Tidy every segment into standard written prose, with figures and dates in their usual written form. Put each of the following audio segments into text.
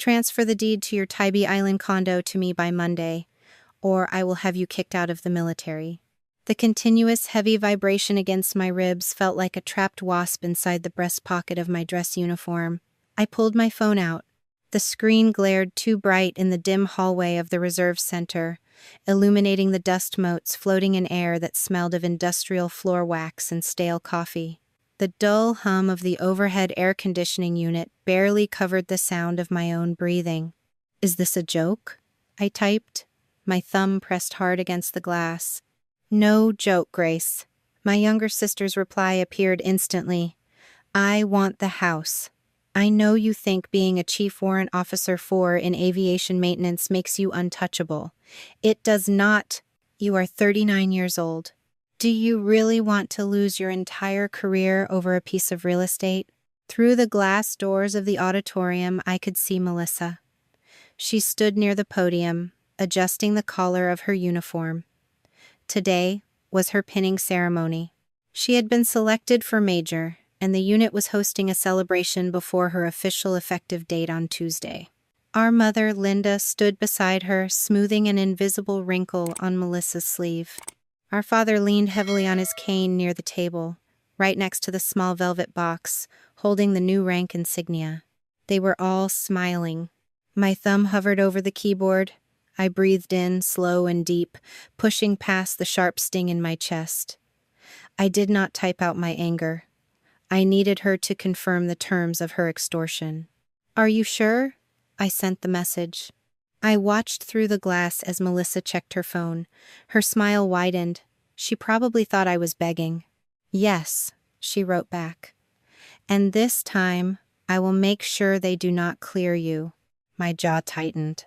Transfer the deed to your Tybee Island condo to me by Monday, or I will have you kicked out of the military. The continuous heavy vibration against my ribs felt like a trapped wasp inside the breast pocket of my dress uniform. I pulled my phone out. The screen glared too bright in the dim hallway of the reserve center, illuminating the dust motes floating in air that smelled of industrial floor wax and stale coffee. The dull hum of the overhead air conditioning unit barely covered the sound of my own breathing. "Is this a joke?" I typed, my thumb pressed hard against the glass. "No joke, Grace." My younger sister's reply appeared instantly. "I want the house. I know you think being a Chief Warrant Officer 4 in aviation maintenance makes you untouchable. It does not. You are 39 years old. Do you really want to lose your entire career over a piece of real estate?" Through the glass doors of the auditorium, I could see Melissa. She stood near the podium, adjusting the collar of her uniform. Today was her pinning ceremony. She had been selected for Major, and the unit was hosting a celebration before her official effective date on Tuesday. Our mother, Linda, stood beside her, smoothing an invisible wrinkle on Melissa's sleeve. Our father leaned heavily on his cane near the table, right next to the small velvet box, holding the new rank insignia. They were all smiling. My thumb hovered over the keyboard. I breathed in, slow and deep, pushing past the sharp sting in my chest. I did not type out my anger. I needed her to confirm the terms of her extortion. "Are you sure?" I sent the message. I watched through the glass as Melissa checked her phone. Her smile widened. She probably thought I was begging. "Yes," she wrote back. "And this time, I will make sure they do not clear you." My jaw tightened.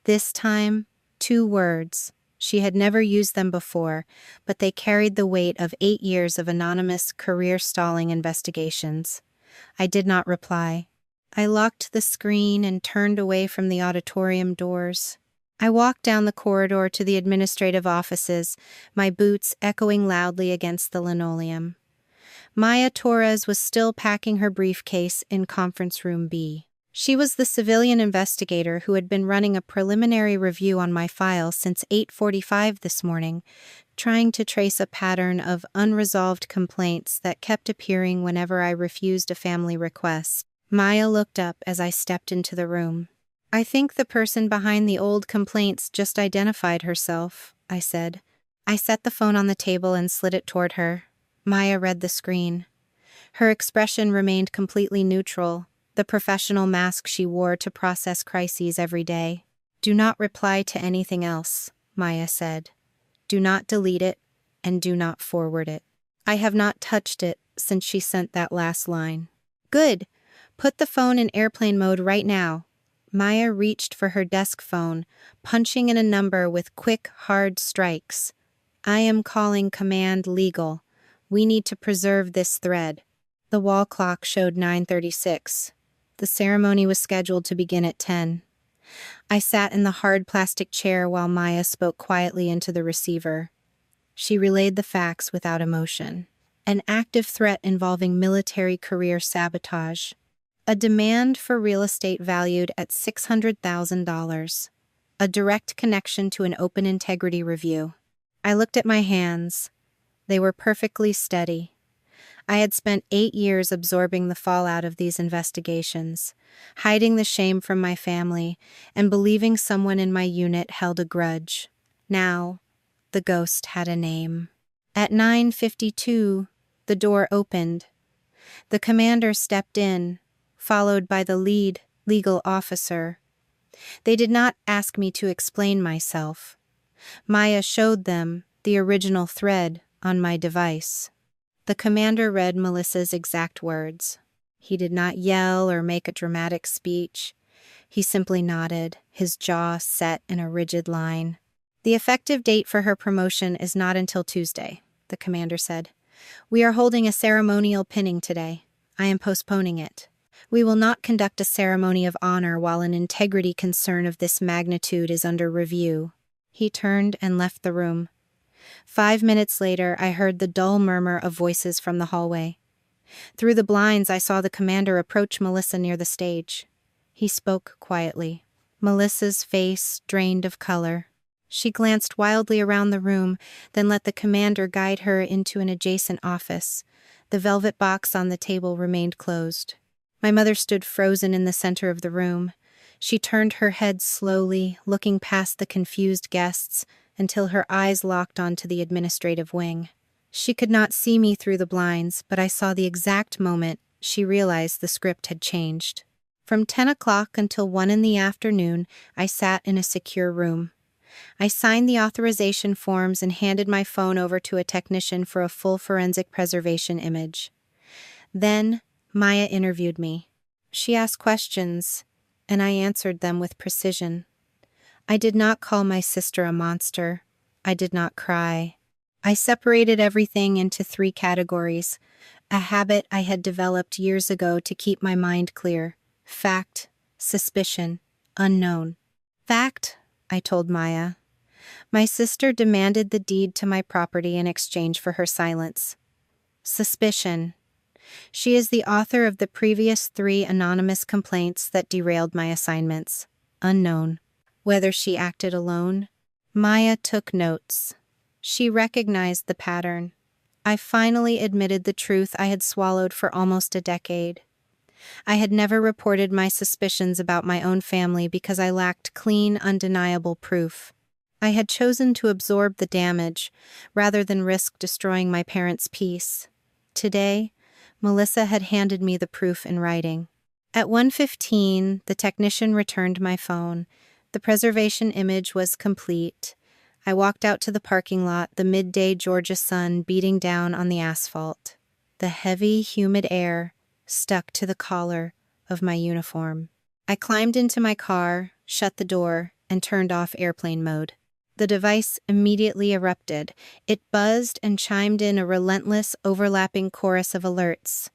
This time, 2 words. She had never used them before, but they carried the weight of 8 years of anonymous, career-stalling investigations. I did not reply. I locked the screen and turned away from the auditorium doors. I walked down the corridor to the administrative offices, my boots echoing loudly against the linoleum. Maya Torres was still packing her briefcase in conference room B. She was the civilian investigator who had been running a preliminary review on my file since 8:45 this morning, trying to trace a pattern of unresolved complaints that kept appearing whenever I refused a family request. Maya looked up as I stepped into the room. "I think the person behind the old complaints just identified herself," I said. I set the phone on the table and slid it toward her. Maya read the screen. Her expression remained completely neutral, the professional mask she wore to process crises every day. "Do not reply to anything else," Maya said. "Do not delete it, and do not forward it." I have not touched it since she sent that last line. "Good. Put the phone in airplane mode right now." Maya reached for her desk phone, punching in a number with quick, hard strikes. "I am calling Command Legal. We need to preserve this thread." The wall clock showed 9:36. The ceremony was scheduled to begin at 10. I sat in the hard plastic chair while Maya spoke quietly into the receiver. She relayed the facts without emotion. An active threat involving military career sabotage. A demand for real estate valued at $600,000. A direct connection to an open integrity review. I looked at my hands. They were perfectly steady. I had spent 8 years absorbing the fallout of these investigations, hiding the shame from my family, and believing someone in my unit held a grudge. Now, the ghost had a name. At 9:52, the door opened. The commander stepped in, followed by the lead legal officer. They did not ask me to explain myself. Maya showed them the original thread on my device. The commander read Melissa's exact words. He did not yell or make a dramatic speech. He simply nodded, his jaw set in a rigid line. "The effective date for her promotion is not until Tuesday," the commander said. "We are holding a ceremonial pinning today. I am postponing it. We will not conduct a ceremony of honor while an integrity concern of this magnitude is under review." He turned and left the room. 5 minutes later, I heard the dull murmur of voices from the hallway. Through the blinds, I saw the commander approach Melissa near the stage. He spoke quietly. Melissa's face drained of color. She glanced wildly around the room, then let the commander guide her into an adjacent office. The velvet box on the table remained closed. My mother stood frozen in the center of the room. She turned her head slowly, looking past the confused guests, until her eyes locked onto the administrative wing. She could not see me through the blinds, but I saw the exact moment she realized the script had changed. From 10 o'clock until 1 in the afternoon, I sat in a secure room. I signed the authorization forms and handed my phone over to a technician for a full forensic preservation image. Then, Maya interviewed me. She asked questions, and I answered them with precision. I did not call my sister a monster. I did not cry. I separated everything into 3 categories, a habit I had developed years ago to keep my mind clear: fact, suspicion, unknown. Fact, I told Maya. My sister demanded the deed to my property in exchange for her silence. Suspicion. She is the author of the previous 3 anonymous complaints that derailed my assignments. Unknown. Whether she acted alone? Maya took notes. She recognized the pattern. I finally admitted the truth I had swallowed for almost a decade. I had never reported my suspicions about my own family because I lacked clean, undeniable proof. I had chosen to absorb the damage rather than risk destroying my parents' peace. Today, Melissa had handed me the proof in writing. At 1:15, the technician returned my phone. The preservation image was complete. I walked out to the parking lot, the midday Georgia sun beating down on the asphalt. The heavy, humid air stuck to the collar of my uniform. I climbed into my car, shut the door, and turned off airplane mode. The device immediately erupted. It buzzed and chimed in a relentless, overlapping chorus of alerts.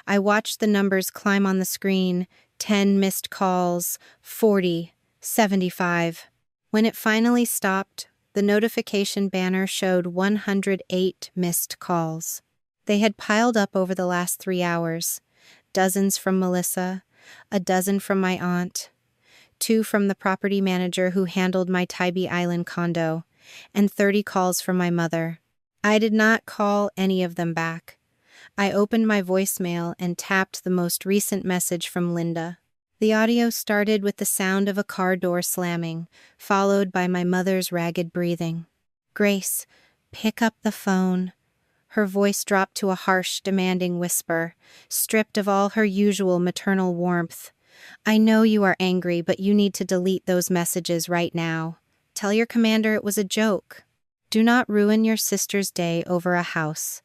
I watched the numbers climb on the screen: 10 missed calls, 40, 75. When it finally stopped, the notification banner showed 108 missed calls. They had piled up over the last 3 hours. Dozens from Melissa, a dozen from my aunt, 2 from the property manager who handled my Tybee Island condo, and 30 calls from my mother. I did not call any of them back. I opened my voicemail and tapped the most recent message from Linda. The audio started with the sound of a car door slamming, followed by my mother's ragged breathing. "Grace, pick up the phone." Her voice dropped to a harsh, demanding whisper, stripped of all her usual maternal warmth. "I know you are angry, but you need to delete those messages right now. Tell your commander it was a joke. Do not ruin your sister's day over a house.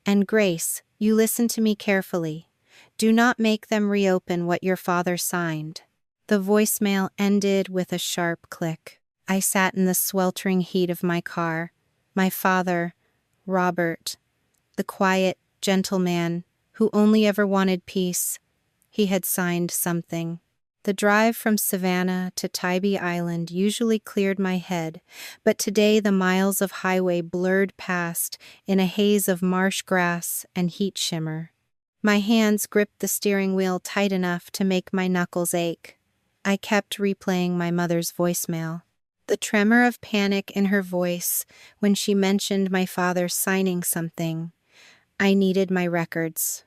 And Grace, you listen to me carefully. Do not make them reopen what your father signed." The voicemail ended with a sharp click. I sat in the sweltering heat of my car. My father, Robert, the quiet, gentle man who only ever wanted peace, he had signed something. The drive from Savannah to Tybee Island usually cleared my head, but today the miles of highway blurred past in a haze of marsh grass and heat shimmer. My hands gripped the steering wheel tight enough to make my knuckles ache. I kept replaying my mother's voicemail. The tremor of panic in her voice when she mentioned my father signing something. I needed my records.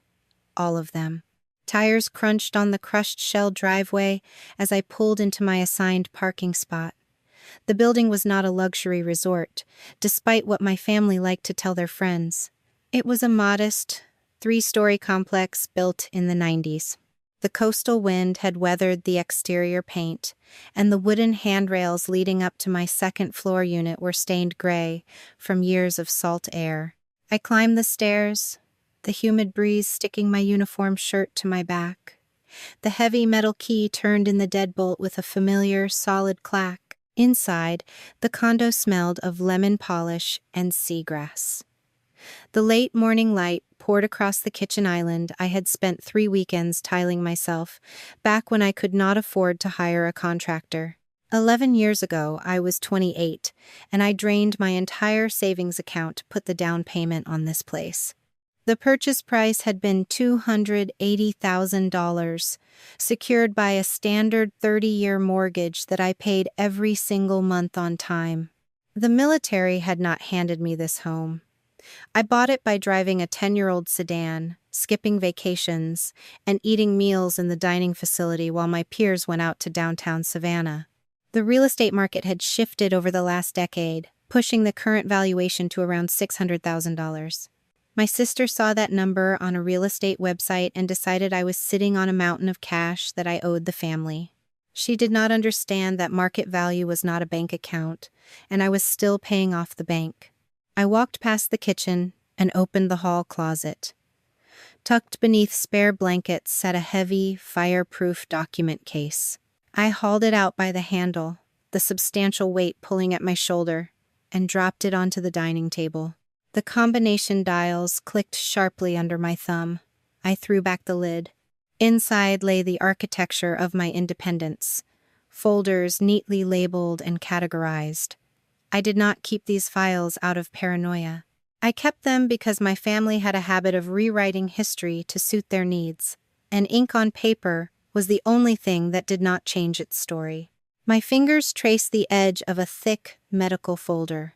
All of them. Tires crunched on the crushed shell driveway as I pulled into my assigned parking spot. The building was not a luxury resort, despite what my family liked to tell their friends. It was a modest, 3-story complex built in the 90s. The coastal wind had weathered the exterior paint, and the wooden handrails leading up to my second-floor unit were stained gray from years of salt air. I climbed the stairs, the humid breeze sticking my uniform shirt to my back. The heavy metal key turned in the deadbolt with a familiar, solid clack. Inside, the condo smelled of lemon polish and seagrass. The late morning light poured across the kitchen island I had spent 3 weekends tiling myself, back when I could not afford to hire a contractor. 11 years ago, I was 28, and I drained my entire savings account to put the down payment on this place. The purchase price had been $280,000, secured by a standard 30-year mortgage that I paid every single month on time. The military had not handed me this home. I bought it by driving a 10-year-old sedan, skipping vacations, and eating meals in the dining facility while my peers went out to downtown Savannah. The real estate market had shifted over the last decade, pushing the current valuation to around $600,000. My sister saw that number on a real estate website and decided I was sitting on a mountain of cash that I owed the family. She did not understand that market value was not a bank account, and I was still paying off the bank. I walked past the kitchen and opened the hall closet. Tucked beneath spare blankets sat a heavy, fireproof document case. I hauled it out by the handle, the substantial weight pulling at my shoulder, and dropped it onto the dining table. The combination dials clicked sharply under my thumb. I threw back the lid. Inside lay the architecture of my independence, folders neatly labeled and categorized. I did not keep these files out of paranoia. I kept them because my family had a habit of rewriting history to suit their needs, and ink on paper was the only thing that did not change its story. My fingers traced the edge of a thick medical folder.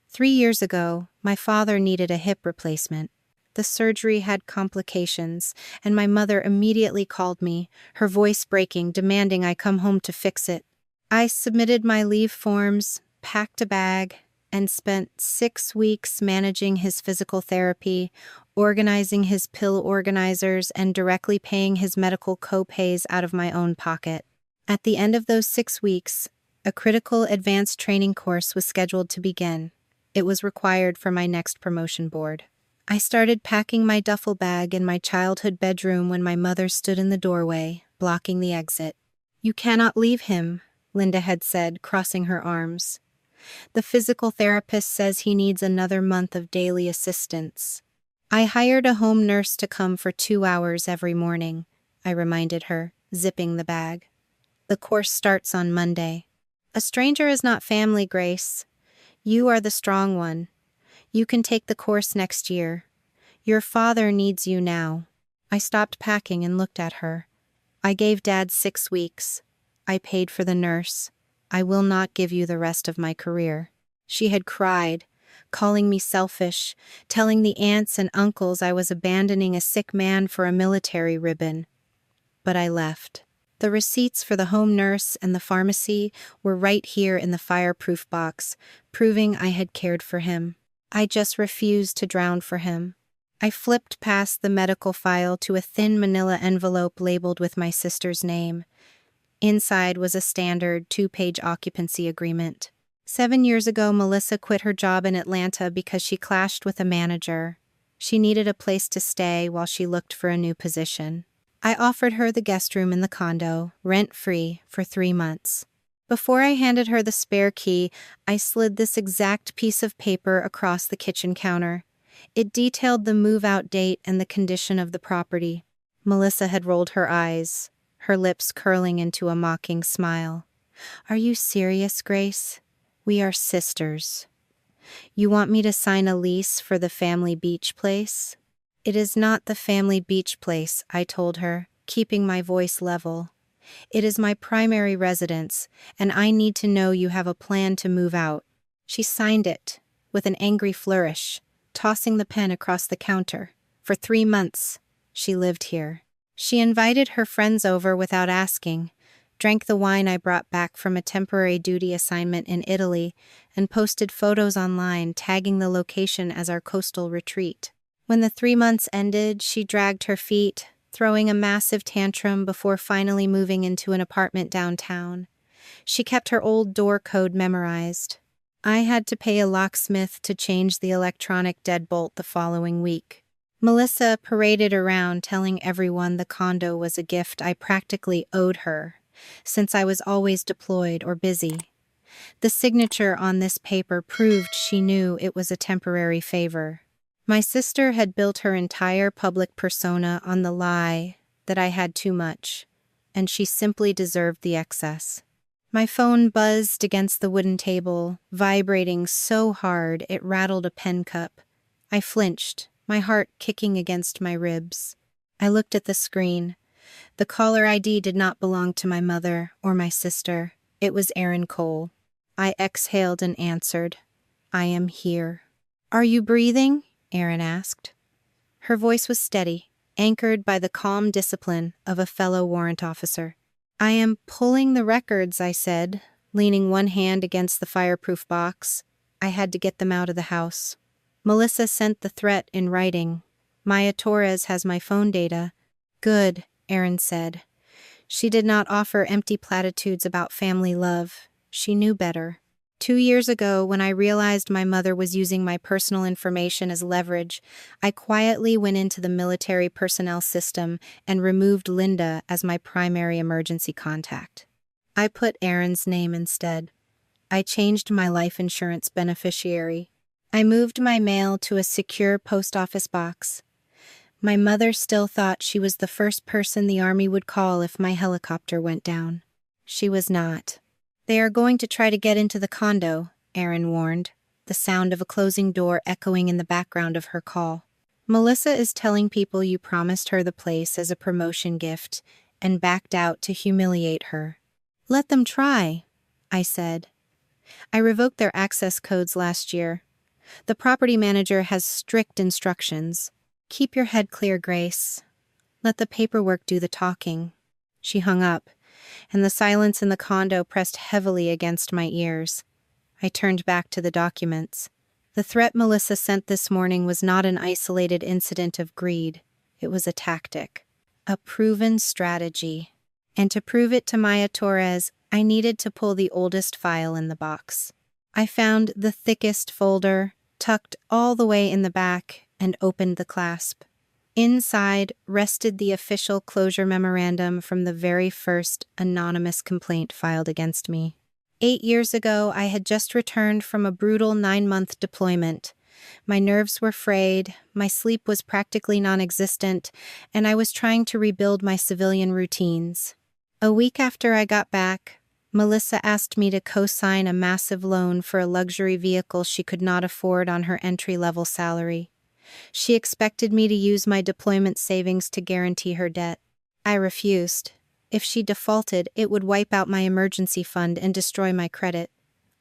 3 years ago, my father needed a hip replacement. The surgery had complications, and my mother immediately called me, her voice breaking, demanding I come home to fix it. I submitted my leave forms, packed a bag, and spent 6 weeks managing his physical therapy, organizing his pill organizers, and directly paying his medical co-pays out of my own pocket. At the end of those 6 weeks, a critical advanced training course was scheduled to begin. It was required for my next promotion board. I started packing my duffel bag in my childhood bedroom when my mother stood in the doorway, blocking the exit. "You cannot leave him," Linda had said, crossing her arms. "The physical therapist says he needs another month of daily assistance." "I hired a home nurse to come for 2 hours every morning," I reminded her, zipping the bag. "The course starts on Monday." "A stranger is not family, Grace. You are the strong one. You can take the course next year. Your father needs you now." I stopped packing and looked at her. "I gave Dad 6 weeks. I paid for the nurse. I will not give you the rest of my career." She had cried, calling me selfish, telling the aunts and uncles I was abandoning a sick man for a military ribbon. But I left. The receipts for the home nurse and the pharmacy were right here in the fireproof box, proving I had cared for him. I just refused to drown for him. I flipped past the medical file to a thin manila envelope labeled with my sister's name. Inside was a standard 2-page occupancy agreement. 7 years ago, Melissa quit her job in Atlanta because she clashed with a manager. She needed a place to stay while she looked for a new position. I offered her the guest room in the condo, rent-free, for 3 months. Before I handed her the spare key, I slid this exact piece of paper across the kitchen counter. It detailed the move-out date and the condition of the property. Melissa had rolled her eyes, her lips curling into a mocking smile. "Are you serious, Grace? We are sisters. You want me to sign a lease for the family beach place?" "It is not the family beach place," I told her, keeping my voice level. "It is my primary residence, and I need to know you have a plan to move out." She signed it, with an angry flourish, tossing the pen across the counter. For 3 months, she lived here. She invited her friends over without asking, drank the wine I brought back from a temporary duty assignment in Italy, and posted photos online tagging the location as our coastal retreat. When the 3 months ended, she dragged her feet, throwing a massive tantrum before finally moving into an apartment downtown. She kept her old door code memorized. I had to pay a locksmith to change the electronic deadbolt the following week. Melissa paraded around telling everyone the condo was a gift I practically owed her, since I was always deployed or busy. The signature on this paper proved she knew it was a temporary favor. My sister had built her entire public persona on the lie that I had too much, and she simply deserved the excess. My phone buzzed against the wooden table, vibrating so hard it rattled a pen cup. I flinched, my heart kicking against my ribs. I looked at the screen. The caller ID did not belong to my mother or my sister. It was Erin Cole. I exhaled and answered. "I am here." "Are you breathing?" Erin asked. Her voice was steady, anchored by the calm discipline of a fellow warrant officer. "I am pulling the records," I said, leaning one hand against the fireproof box. I had to get them out of the house. "Melissa sent the threat in writing. Maya Torres has my phone data." "Good," Erin said. She did not offer empty platitudes about family love. She knew better. 2 years ago, when I realized my mother was using my personal information as leverage, I quietly went into the military personnel system and removed Linda as my primary emergency contact. I put Erin's name instead. I changed my life insurance beneficiary. I moved my mail to a secure post office box. My mother still thought she was the first person the Army would call if my helicopter went down. She was not. "They are going to try to get into the condo," Erin warned, the sound of a closing door echoing in the background of her call. "Melissa is telling people you promised her the place as a promotion gift and backed out to humiliate her." "Let them try," I said. "I revoked their access codes last year. The property manager has strict instructions. Keep your head clear, Grace. Let the paperwork do the talking." She hung up, and the silence in the condo pressed heavily against my ears. I turned back to the documents. The threat Melissa sent this morning was not an isolated incident of greed. It was a tactic, a proven strategy. And to prove it to Maya Torres, I needed to pull the oldest file in the box. I found the thickest folder, tucked all the way in the back, and opened the clasp. Inside rested the official closure memorandum from the very first anonymous complaint filed against me. 8 years ago, I had just returned from a brutal 9-month deployment. My nerves were frayed, my sleep was practically non-existent, and I was trying to rebuild my civilian routines. A week after I got back, Melissa asked me to co-sign a massive loan for a luxury vehicle she could not afford on her entry-level salary. She expected me to use my deployment savings to guarantee her debt. I refused. If she defaulted, it would wipe out my emergency fund and destroy my credit.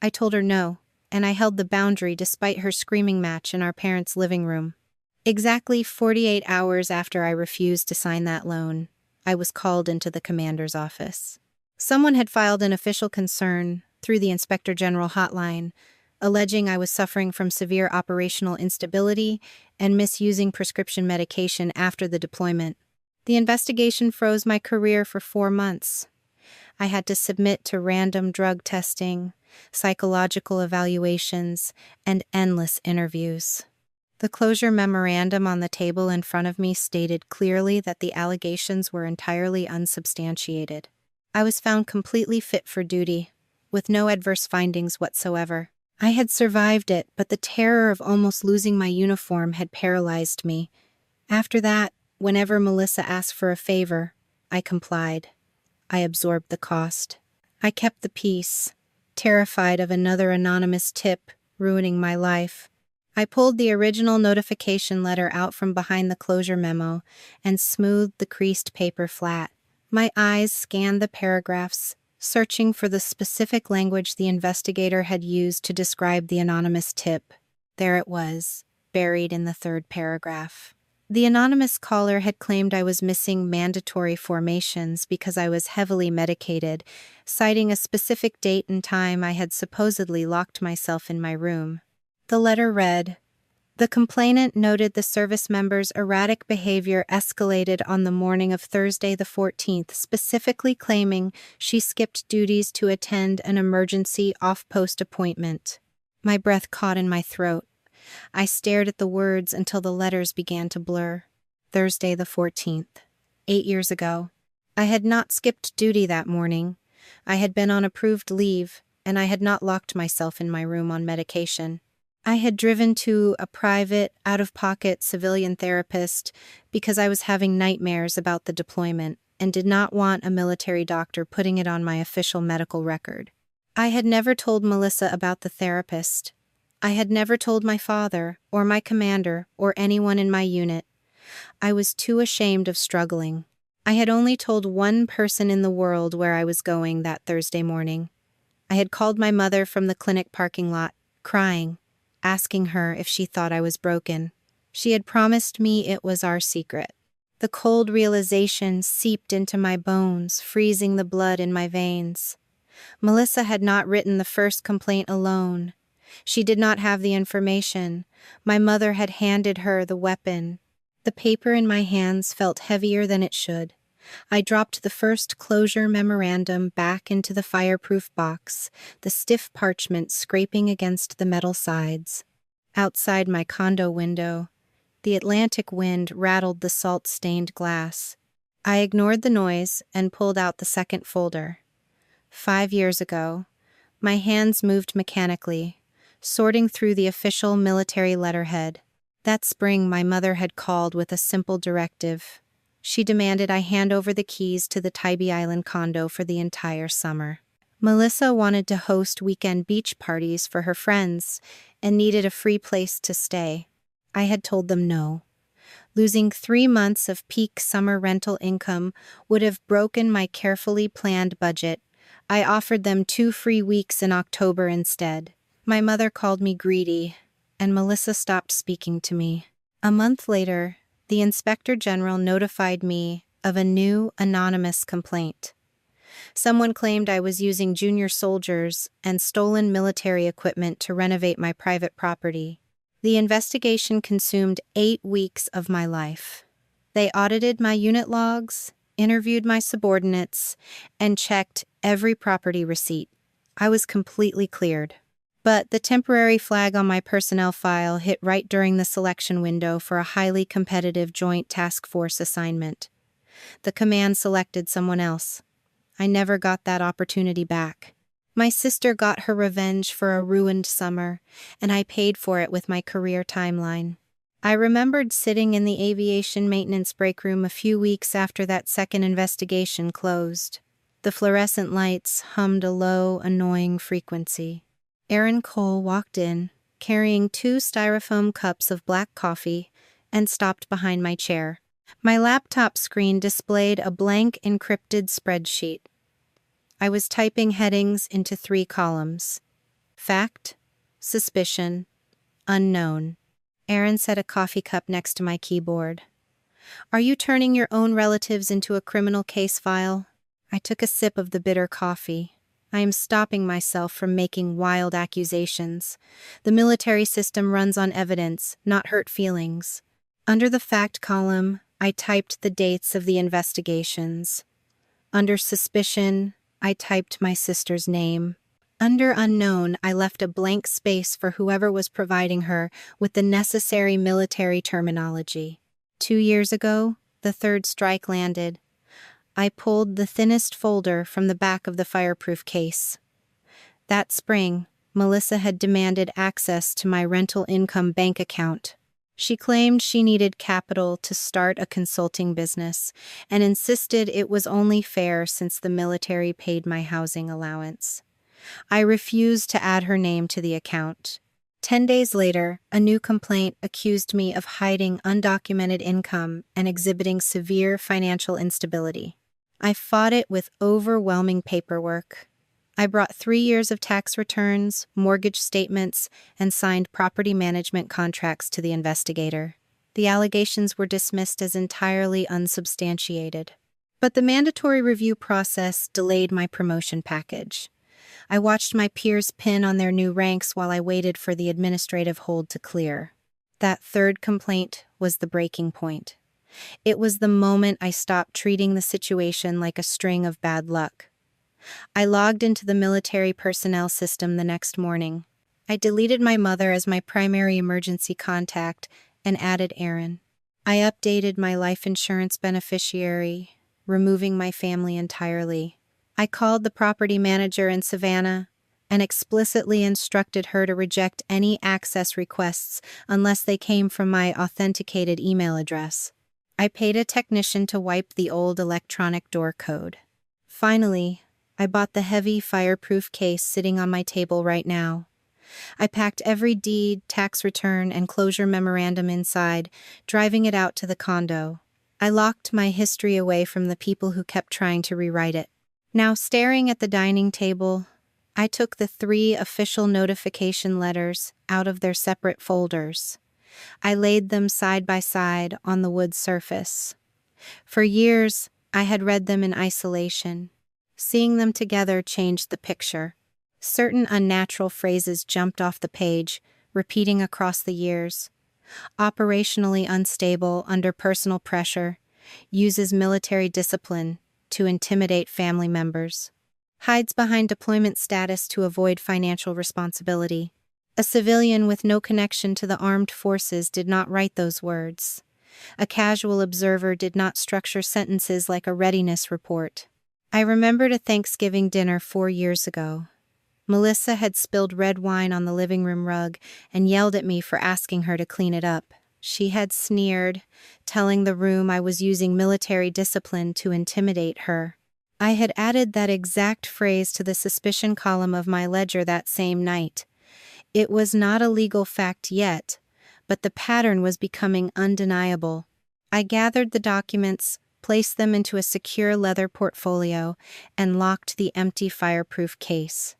I told her no, and I held the boundary despite her screaming match in our parents' living room. Exactly 48 hours after I refused to sign that loan, I was called into the commander's office. Someone had filed an official concern through the Inspector General hotline, alleging I was suffering from severe operational instability and misusing prescription medication after the deployment. The investigation froze my career for 4 months. I had to submit to random drug testing, psychological evaluations, and endless interviews. The closure memorandum on the table in front of me stated clearly that the allegations were entirely unsubstantiated. I was found completely fit for duty, with no adverse findings whatsoever. I had survived it, but the terror of almost losing my uniform had paralyzed me. After that, whenever Melissa asked for a favor, I complied. I absorbed the cost. I kept the peace, terrified of another anonymous tip ruining my life. I pulled the original notification letter out from behind the closure memo and smoothed the creased paper flat. My eyes scanned the paragraphs, searching for the specific language the investigator had used to describe the anonymous tip. There it was, buried in the 3rd paragraph. The anonymous caller had claimed I was missing mandatory formations because I was heavily medicated, citing a specific date and time I had supposedly locked myself in my room. The letter read, "The complainant noted the service member's erratic behavior escalated on the morning of Thursday the 14th, specifically claiming she skipped duties to attend an emergency off-post appointment." My breath caught in my throat. I stared at the words until the letters began to blur. Thursday the 14th. 8 years ago. I had not skipped duty that morning. I had been on approved leave, and I had not locked myself in my room on medication. I had driven to a private, out-of-pocket civilian therapist because I was having nightmares about the deployment and did not want a military doctor putting it on my official medical record. I had never told Melissa about the therapist. I had never told my father, or my commander, or anyone in my unit. I was too ashamed of struggling. I had only told one person in the world where I was going that Thursday morning. I had called my mother from the clinic parking lot, crying, asking her if she thought I was broken. She had promised me it was our secret. The cold realization seeped into my bones, freezing the blood in my veins. Melissa had not written the first complaint alone. She did not have the information. My mother had handed her the weapon. The paper in my hands felt heavier than it should. I dropped the first closure memorandum back into the fireproof box, the stiff parchment scraping against the metal sides. Outside my condo window, the Atlantic wind rattled the salt-stained glass. I ignored the noise and pulled out the second folder. 5 years ago, my hands moved mechanically, sorting through the official military letterhead. That spring, my mother had called with a simple directive. She demanded I hand over the keys to the Tybee Island condo for the entire summer. Melissa wanted to host weekend beach parties for her friends and needed a free place to stay. I had told them no. Losing 3 months of peak summer rental income would have broken my carefully planned budget. I offered them 2 free weeks in October instead. My mother called me greedy, and Melissa stopped speaking to me. A month later, the Inspector General notified me of a new anonymous complaint. Someone claimed I was using junior soldiers and stolen military equipment to renovate my private property. The investigation consumed 8 weeks of my life. They audited my unit logs, interviewed my subordinates, and checked every property receipt. I was completely cleared. But the temporary flag on my personnel file hit right during the selection window for a highly competitive joint task force assignment. The command selected someone else. I never got that opportunity back. My sister got her revenge for a ruined summer, and I paid for it with my career timeline. I remembered sitting in the aviation maintenance break room a few weeks after that second investigation closed. The fluorescent lights hummed a low, annoying frequency. Aaron Cole walked in, carrying 2 styrofoam cups of black coffee, and stopped behind my chair. My laptop screen displayed a blank encrypted spreadsheet. I was typing headings into 3 columns. Fact, suspicion, unknown. Aaron set a coffee cup next to my keyboard. Are you turning your own relatives into a criminal case file? I took a sip of the bitter coffee. I am stopping myself from making wild accusations. The military system runs on evidence, not hurt feelings. Under the fact column, I typed the dates of the investigations. Under suspicion, I typed my sister's name. Under unknown, I left a blank space for whoever was providing her with the necessary military terminology. 2 years ago, the third strike landed. I pulled the thinnest folder from the back of the fireproof case. That spring, Melissa had demanded access to my rental income bank account. She claimed she needed capital to start a consulting business and insisted it was only fair since the military paid my housing allowance. I refused to add her name to the account. 10 days later, a new complaint accused me of hiding undocumented income and exhibiting severe financial instability. I fought it with overwhelming paperwork. I brought 3 years of tax returns, mortgage statements, and signed property management contracts to the investigator. The allegations were dismissed as entirely unsubstantiated. But the mandatory review process delayed my promotion package. I watched my peers pin on their new ranks while I waited for the administrative hold to clear. That third complaint was the breaking point. It was the moment I stopped treating the situation like a string of bad luck. I logged into the military personnel system the next morning. I deleted my mother as my primary emergency contact and added Aaron. I updated my life insurance beneficiary, removing my family entirely. I called the property manager in Savannah and explicitly instructed her to reject any access requests unless they came from my authenticated email address. I paid a technician to wipe the old electronic door code. Finally, I bought the heavy fireproof case sitting on my table right now. I packed every deed, tax return, and closure memorandum inside, driving it out to the condo. I locked my history away from the people who kept trying to rewrite it. Now, staring at the dining table, I took the 3 official notification letters out of their separate folders. I laid them side by side on the wood surface. For years, I had read them in isolation. Seeing them together changed the picture. Certain unnatural phrases jumped off the page, repeating across the years. Operationally unstable under personal pressure, uses military discipline to intimidate family members. Hides behind deployment status to avoid financial responsibility. A civilian with no connection to the armed forces did not write those words. A casual observer did not structure sentences like a readiness report. I remembered a Thanksgiving dinner 4 years ago. Melissa had spilled red wine on the living room rug and yelled at me for asking her to clean it up. She had sneered, telling the room I was using military discipline to intimidate her. I had added that exact phrase to the suspicion column of my ledger that same night. It was not a legal fact yet, but the pattern was becoming undeniable. I gathered the documents, placed them into a secure leather portfolio, and locked the empty fireproof case.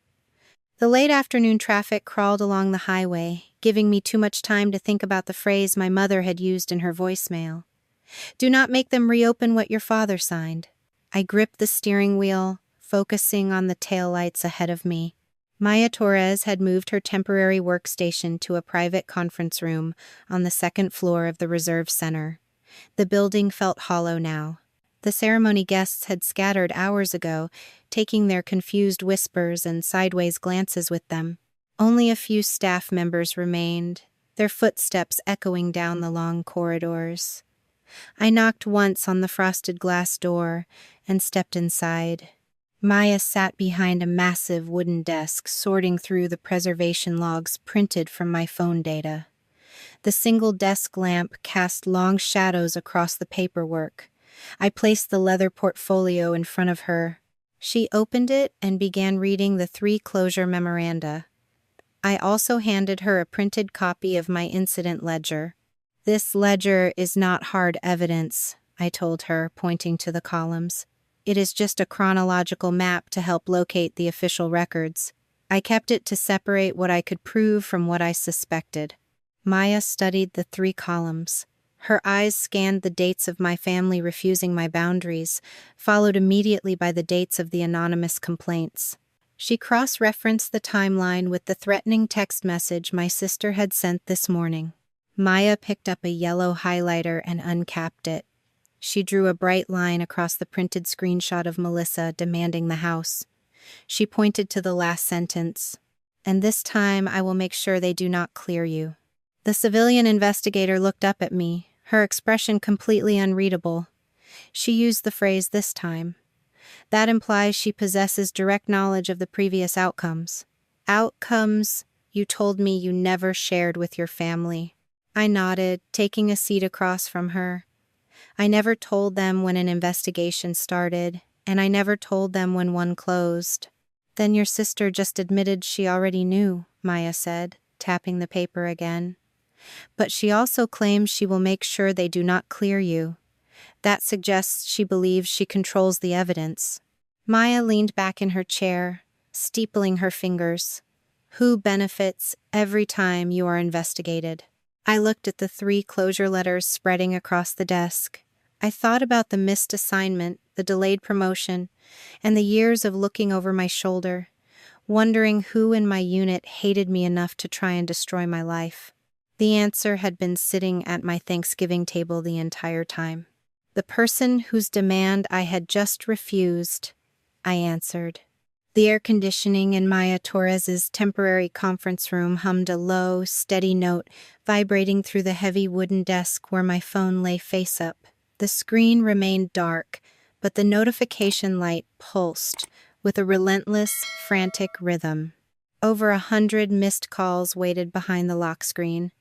The late afternoon traffic crawled along the highway, giving me too much time to think about the phrase my mother had used in her voicemail. "Do not make them reopen what your father signed." I gripped the steering wheel, focusing on the taillights ahead of me. Maya Torres had moved her temporary workstation to a private conference room on the 2nd floor of the Reserve Center. The building felt hollow now. The ceremony guests had scattered hours ago, taking their confused whispers and sideways glances with them. Only a few staff members remained, their footsteps echoing down the long corridors. I knocked once on the frosted glass door and stepped inside. Maya sat behind a massive wooden desk, sorting through the preservation logs printed from my phone data. The single desk lamp cast long shadows across the paperwork. I placed the leather portfolio in front of her. She opened it and began reading the 3 closure memoranda. I also handed her a printed copy of my incident ledger. "This ledger is not hard evidence," I told her, pointing to the columns. "It is just a chronological map to help locate the official records. I kept it to separate what I could prove from what I suspected." Maya studied the 3 columns. Her eyes scanned the dates of my family refusing my boundaries, followed immediately by the dates of the anonymous complaints. She cross-referenced the timeline with the threatening text message my sister had sent this morning. Maya picked up a yellow highlighter and uncapped it. She drew a bright line across the printed screenshot of Melissa demanding the house. She pointed to the last sentence. "And this time I will make sure they do not clear you." The civilian investigator looked up at me, her expression completely unreadable. She used the phrase "this time." That implies she possesses direct knowledge of the previous outcomes. "Outcomes you told me you never shared with your family." I nodded, taking a seat across from her. "I never told them when an investigation started, and I never told them when one closed." "Then your sister just admitted she already knew," Maya said, tapping the paper again. "But she also claims she will make sure they do not clear you. That suggests she believes she controls the evidence." Maya leaned back in her chair, steepling her fingers. "Who benefits every time you are investigated?" I looked at the 3 closure letters spreading across the desk. I thought about the missed assignment, the delayed promotion, and the years of looking over my shoulder, wondering who in my unit hated me enough to try and destroy my life. The answer had been sitting at my Thanksgiving table the entire time. "The person whose demand I had just refused," I answered. The air conditioning in Maya Torres's temporary conference room hummed a low, steady note vibrating through the heavy wooden desk where my phone lay face up. The screen remained dark, but the notification light pulsed with a relentless, frantic rhythm. Over 100 missed calls waited behind the lock screen.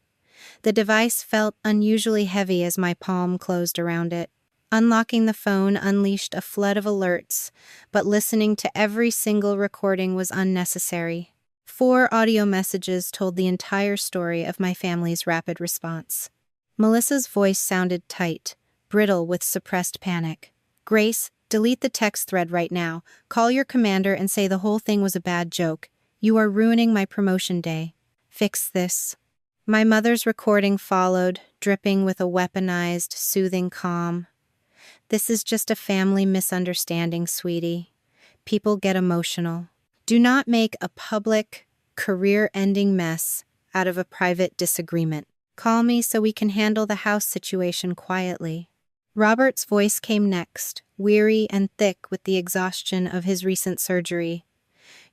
The device felt unusually heavy as my palm closed around it. Unlocking the phone unleashed a flood of alerts, but listening to every single recording was unnecessary. 4 audio messages told the entire story of my family's rapid response. Melissa's voice sounded tight, brittle with suppressed panic. "Grace, delete the text thread right now. Call your commander and say the whole thing was a bad joke. You are ruining my promotion day. Fix this." My mother's recording followed, dripping with a weaponized, soothing calm. "This is just a family misunderstanding, sweetie. People get emotional. Do not make a public, career-ending mess out of a private disagreement. Call me so we can handle the house situation quietly." Robert's voice came next, weary and thick with the exhaustion of his recent surgery.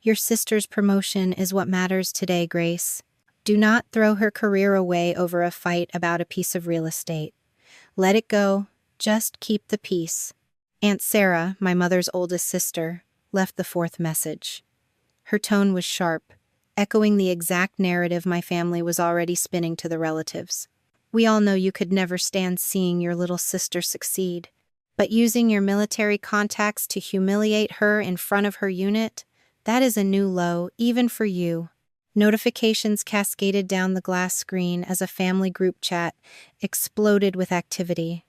"Your sister's promotion is what matters today, Grace. Do not throw her career away over a fight about a piece of real estate. Let it go. Just keep the peace." Aunt Sarah, my mother's oldest sister, left the 4th message. Her tone was sharp, echoing the exact narrative my family was already spinning to the relatives. "We all know you could never stand seeing your little sister succeed. But using your military contacts to humiliate her in front of her unit, that is a new low, even for you." Notifications cascaded down the glass screen as a family group chat exploded with activity.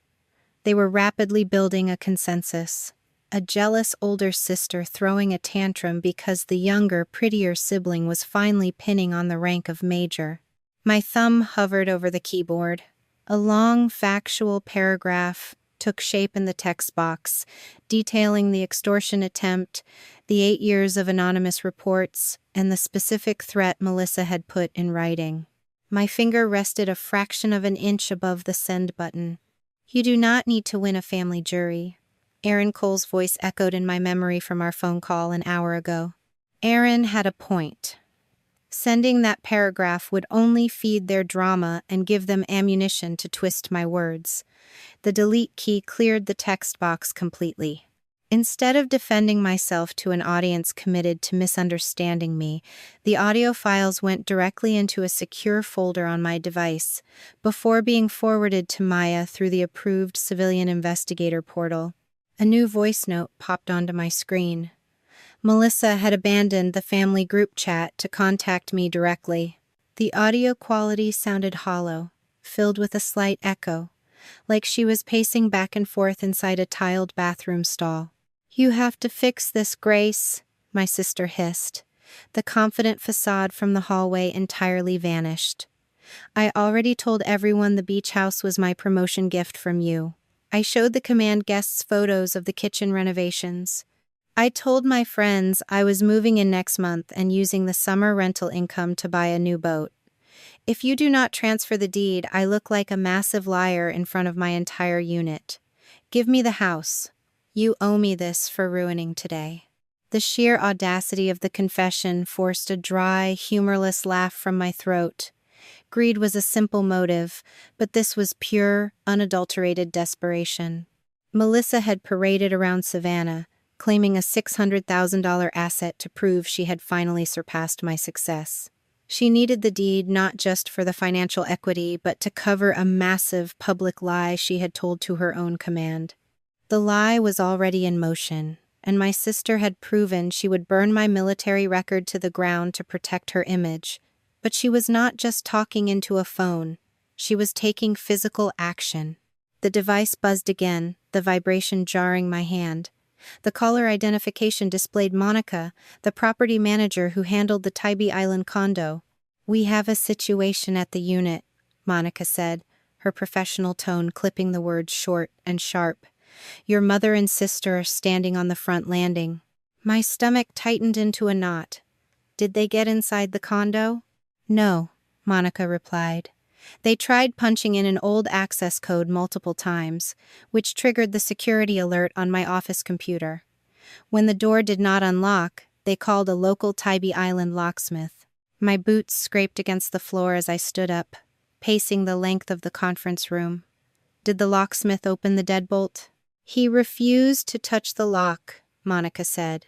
They were rapidly building a consensus. A jealous older sister throwing a tantrum because the younger, prettier sibling was finally pinning on the rank of major. My thumb hovered over the keyboard. A long, factual paragraph took shape in the text box, detailing the extortion attempt, the 8 years of anonymous reports, and the specific threat Melissa had put in writing. My finger rested a fraction of an inch above the send button. "You do not need to win a family jury." Aaron Cole's voice echoed in my memory from our phone call an hour ago. Aaron had a point. Sending that paragraph would only feed their drama and give them ammunition to twist my words. The delete key cleared the text box completely. Instead of defending myself to an audience committed to misunderstanding me, the audio files went directly into a secure folder on my device, before being forwarded to Maya through the approved civilian investigator portal. A new voice note popped onto my screen. Melissa had abandoned the family group chat to contact me directly. The audio quality sounded hollow, filled with a slight echo, like she was pacing back and forth inside a tiled bathroom stall. "You have to fix this, Grace," my sister hissed. The confident facade from the hallway entirely vanished. "I already told everyone the beach house was my promotion gift from you. I showed the command guests photos of the kitchen renovations. I told my friends I was moving in next month and using the summer rental income to buy a new boat. If you do not transfer the deed, I look like a massive liar in front of my entire unit. Give me the house. You owe me this for ruining today." The sheer audacity of the confession forced a dry, humorless laugh from my throat. Greed was a simple motive, but this was pure, unadulterated desperation. Melissa had paraded around Savannah, claiming a $600,000 asset to prove she had finally surpassed my success. She needed the deed not just for the financial equity, but to cover a massive public lie she had told to her own command. The lie was already in motion, and my sister had proven she would burn my military record to the ground to protect her image. But she was not just talking into a phone. She was taking physical action. The device buzzed again, the vibration jarring my hand. The caller identification displayed Monica, the property manager who handled the Tybee Island condo. "We have a situation at the unit," Monica said, her professional tone clipping the words short and sharp. "Your mother and sister are standing on the front landing." My stomach tightened into a knot. "Did they get inside the condo?" "No," Monica replied. "They tried punching in an old access code multiple times, which triggered the security alert on my office computer. When the door did not unlock, they called a local Tybee Island locksmith." My boots scraped against the floor as I stood up, pacing the length of the conference room. "Did the locksmith open the deadbolt?" "He refused to touch the lock," Monica said.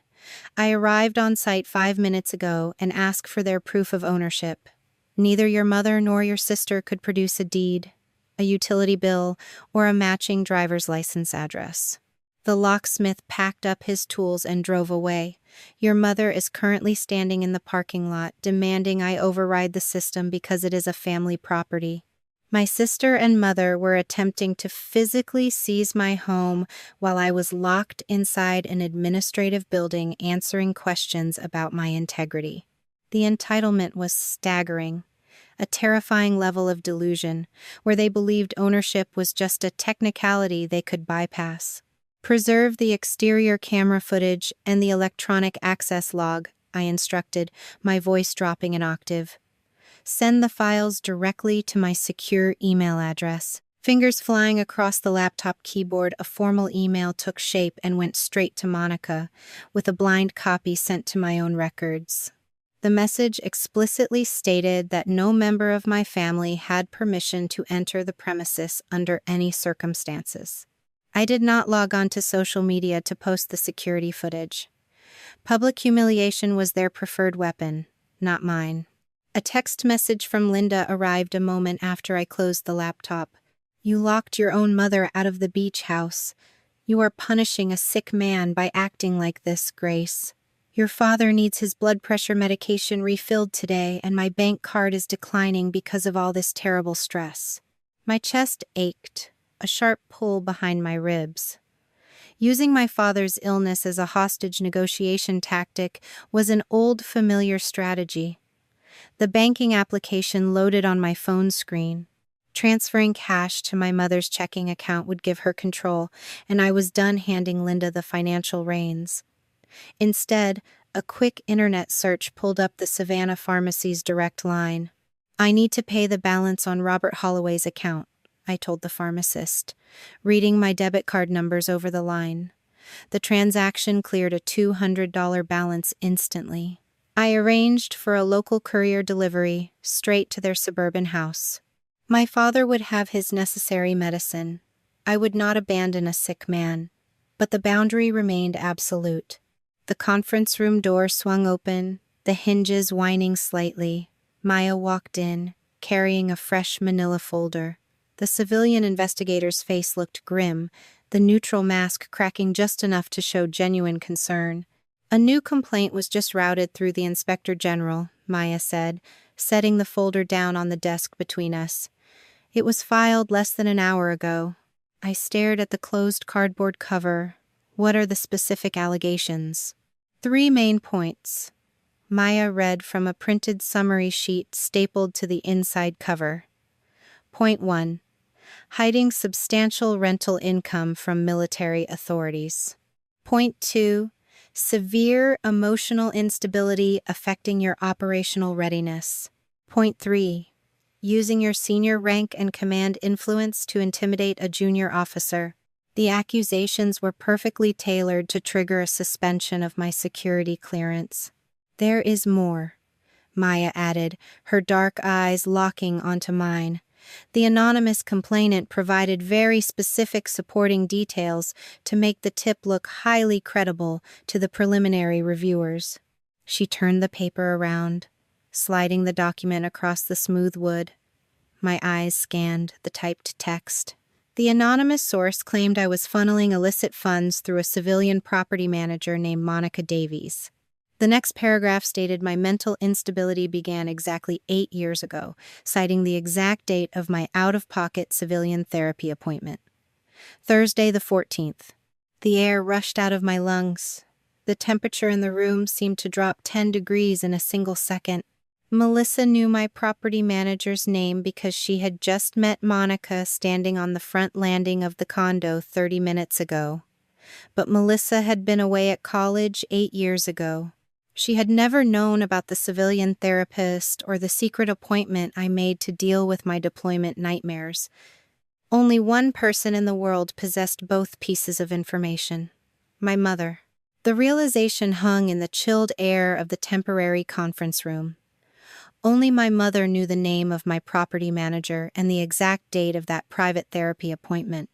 "I arrived on site 5 minutes ago and asked for their proof of ownership. Neither your mother nor your sister could produce a deed, a utility bill, or a matching driver's license address." The locksmith packed up his tools and drove away. Your mother is currently standing in the parking lot, demanding I override the system because it is a family property. My sister and mother were attempting to physically seize my home while I was locked inside an administrative building answering questions about my integrity. The entitlement was staggering, a terrifying level of delusion, where they believed ownership was just a technicality they could bypass. Preserve the exterior camera footage and the electronic access log, I instructed, my voice dropping an octave. Send the files directly to my secure email address. Fingers flying across the laptop keyboard, a formal email took shape and went straight to Monica, with a blind copy sent to my own records. The message explicitly stated that no member of my family had permission to enter the premises under any circumstances. I did not log on to social media to post the security footage. Public humiliation was their preferred weapon, not mine. A text message from Linda arrived a moment after I closed the laptop. You locked your own mother out of the beach house. You are punishing a sick man by acting like this, Grace. Your father needs his blood pressure medication refilled today, and my bank card is declining because of all this terrible stress. My chest ached, a sharp pull behind my ribs. Using my father's illness as a hostage negotiation tactic was an old, familiar strategy. The banking application loaded on my phone screen. Transferring cash to my mother's checking account would give her control, and I was done handing Linda the financial reins. Instead, a quick internet search pulled up the Savannah Pharmacy's direct line. I need to pay the balance on Robert Holloway's account, I told the pharmacist, reading my debit card numbers over the line. The transaction cleared a $200 balance instantly. I arranged for a local courier delivery straight to their suburban house. My father would have his necessary medicine. I would not abandon a sick man, but the boundary remained absolute. The conference room door swung open, the hinges whining slightly. Maya walked in, carrying a fresh manila folder. The civilian investigator's face looked grim, the neutral mask cracking just enough to show genuine concern. A new complaint was just routed through the Inspector General, Maya said, setting the folder down on the desk between us. It was filed less than an hour ago. I stared at the closed cardboard cover. What are the specific allegations? 3 main points. Maya read from a printed summary sheet stapled to the inside cover. Point 1. Hiding substantial rental income from military authorities. Point 2. Severe emotional instability affecting your operational readiness. Point 3. Using your senior rank and command influence to intimidate a junior officer. The accusations were perfectly tailored to trigger a suspension of my security clearance. There is more, Maya added, her dark eyes locking onto mine. The anonymous complainant provided very specific supporting details to make the tip look highly credible to the preliminary reviewers. She turned the paper around, sliding the document across the smooth wood. My eyes scanned the typed text. The anonymous source claimed I was funneling illicit funds through a civilian property manager named Monica Davies. The next paragraph stated my mental instability began exactly 8 years ago, citing the exact date of my out-of-pocket civilian therapy appointment. Thursday the 14th. The air rushed out of my lungs. The temperature in the room seemed to drop 10 degrees in a single second. Melissa knew my property manager's name because she had just met Monica standing on the front landing of the condo 30 minutes ago. But Melissa had been away at college 8 years ago. She had never known about the civilian therapist or the secret appointment I made to deal with my deployment nightmares. Only one person in the world possessed both pieces of information: my mother. The realization hung in the chilled air of the temporary conference room. Only my mother knew the name of my property manager and the exact date of that private therapy appointment.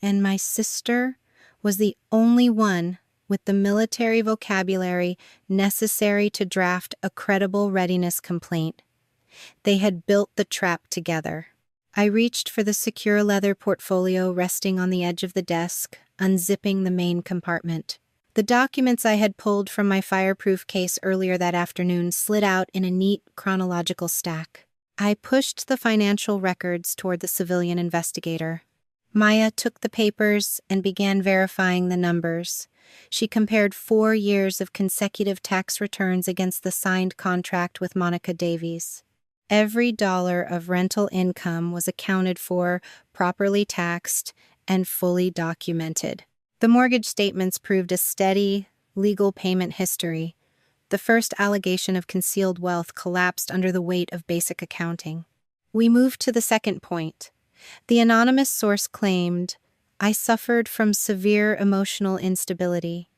And my sister was the only one with the military vocabulary necessary to draft a credible readiness complaint. They had built the trap together. I reached for the secure leather portfolio resting on the edge of the desk, unzipping the main compartment. The documents I had pulled from my fireproof case earlier that afternoon slid out in a neat, chronological stack. I pushed the financial records toward the civilian investigator. Maya took the papers and began verifying the numbers. She compared 4 years of consecutive tax returns against the signed contract with Monica Davies. Every dollar of rental income was accounted for, properly taxed, and fully documented. The mortgage statements proved a steady, legal payment history. The first allegation of concealed wealth collapsed under the weight of basic accounting. We moved to the second point. The anonymous source claimed, "I suffered from severe emotional instability.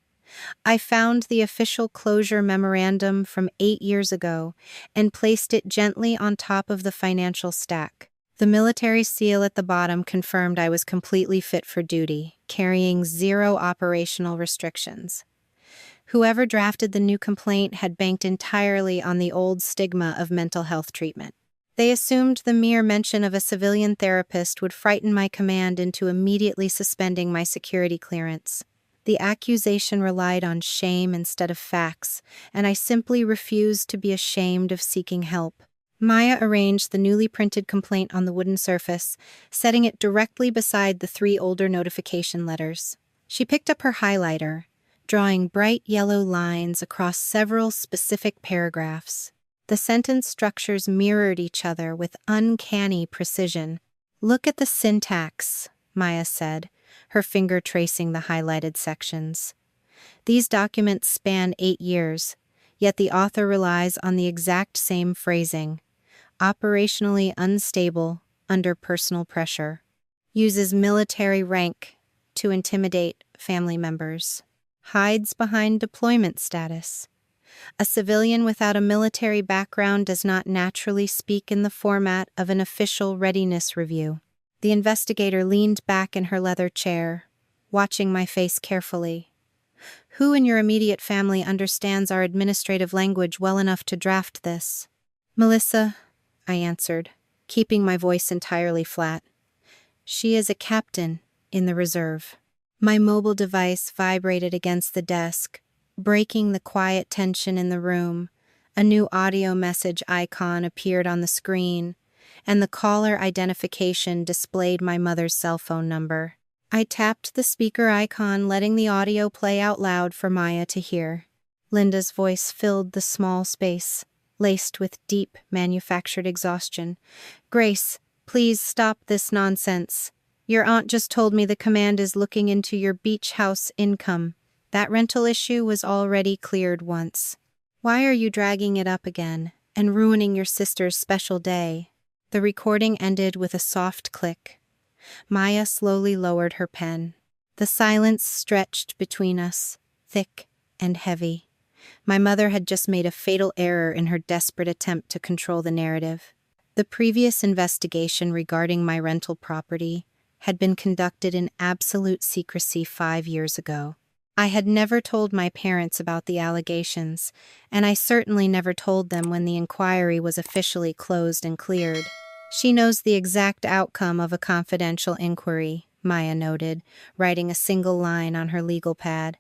I found the official closure memorandum from 8 years ago and placed it gently on top of the financial stack. The military seal at the bottom confirmed I was completely fit for duty, carrying 0 operational restrictions." Whoever drafted the new complaint had banked entirely on the old stigma of mental health treatment. They assumed the mere mention of a civilian therapist would frighten my command into immediately suspending my security clearance. The accusation relied on shame instead of facts, and I simply refused to be ashamed of seeking help. Maya arranged the newly printed complaint on the wooden surface, setting it directly beside the 3 older notification letters. She picked up her highlighter, drawing bright yellow lines across several specific paragraphs. The sentence structures mirrored each other with uncanny precision. "Look at the syntax," Maya said, her finger tracing the highlighted sections. "These documents span 8 years, yet the author relies on the exact same phrasing. Operationally unstable, under personal pressure. Uses military rank to intimidate family members. Hides behind deployment status. A civilian without a military background does not naturally speak in the format of an official readiness review." The investigator leaned back in her leather chair, watching my face carefully. "Who in your immediate family understands our administrative language well enough to draft this?" "Melissa," I answered, keeping my voice entirely flat. "She is a captain in the reserve." My mobile device vibrated against the desk, breaking the quiet tension in the room. A new audio message icon appeared on the screen, and the caller identification displayed my mother's cell phone number. I tapped the speaker icon, letting the audio play out loud for Maya to hear. Linda's voice filled the small space, laced with deep, manufactured exhaustion. "Grace, please stop this nonsense. Your aunt just told me the command is looking into your beach house income. That rental issue was already cleared once. Why are you dragging it up again and ruining your sister's special day?" The recording ended with a soft click. Maya slowly lowered her pen. The silence stretched between us, thick and heavy. My mother had just made a fatal error in her desperate attempt to control the narrative. The previous investigation regarding my rental property had been conducted in absolute secrecy 5 years ago. I had never told my parents about the allegations, and I certainly never told them when the inquiry was officially closed and cleared. "She knows the exact outcome of a confidential inquiry," Maya noted, writing a single line on her legal pad.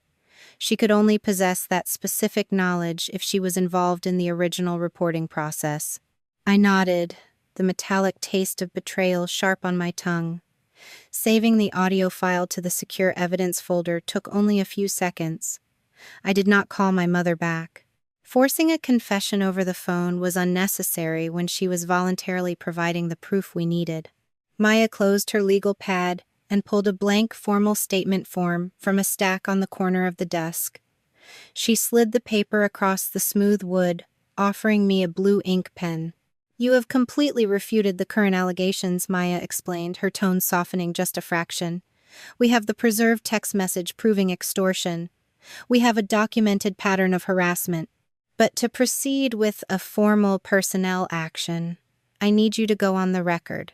"She could only possess that specific knowledge if she was involved in the original reporting process." I nodded, the metallic taste of betrayal sharp on my tongue. Saving the audio file to the secure evidence folder took only a few seconds. I did not call my mother back. Forcing a confession over the phone was unnecessary when she was voluntarily providing the proof we needed. Maya closed her legal pad and pulled a blank formal statement form from a stack on the corner of the desk. She slid the paper across the smooth wood, offering me a blue ink pen. "You have completely refuted the current allegations," Maya explained, her tone softening just a fraction. "We have the preserved text message proving extortion. We have a documented pattern of harassment. But to proceed with a formal personnel action, I need you to go on the record.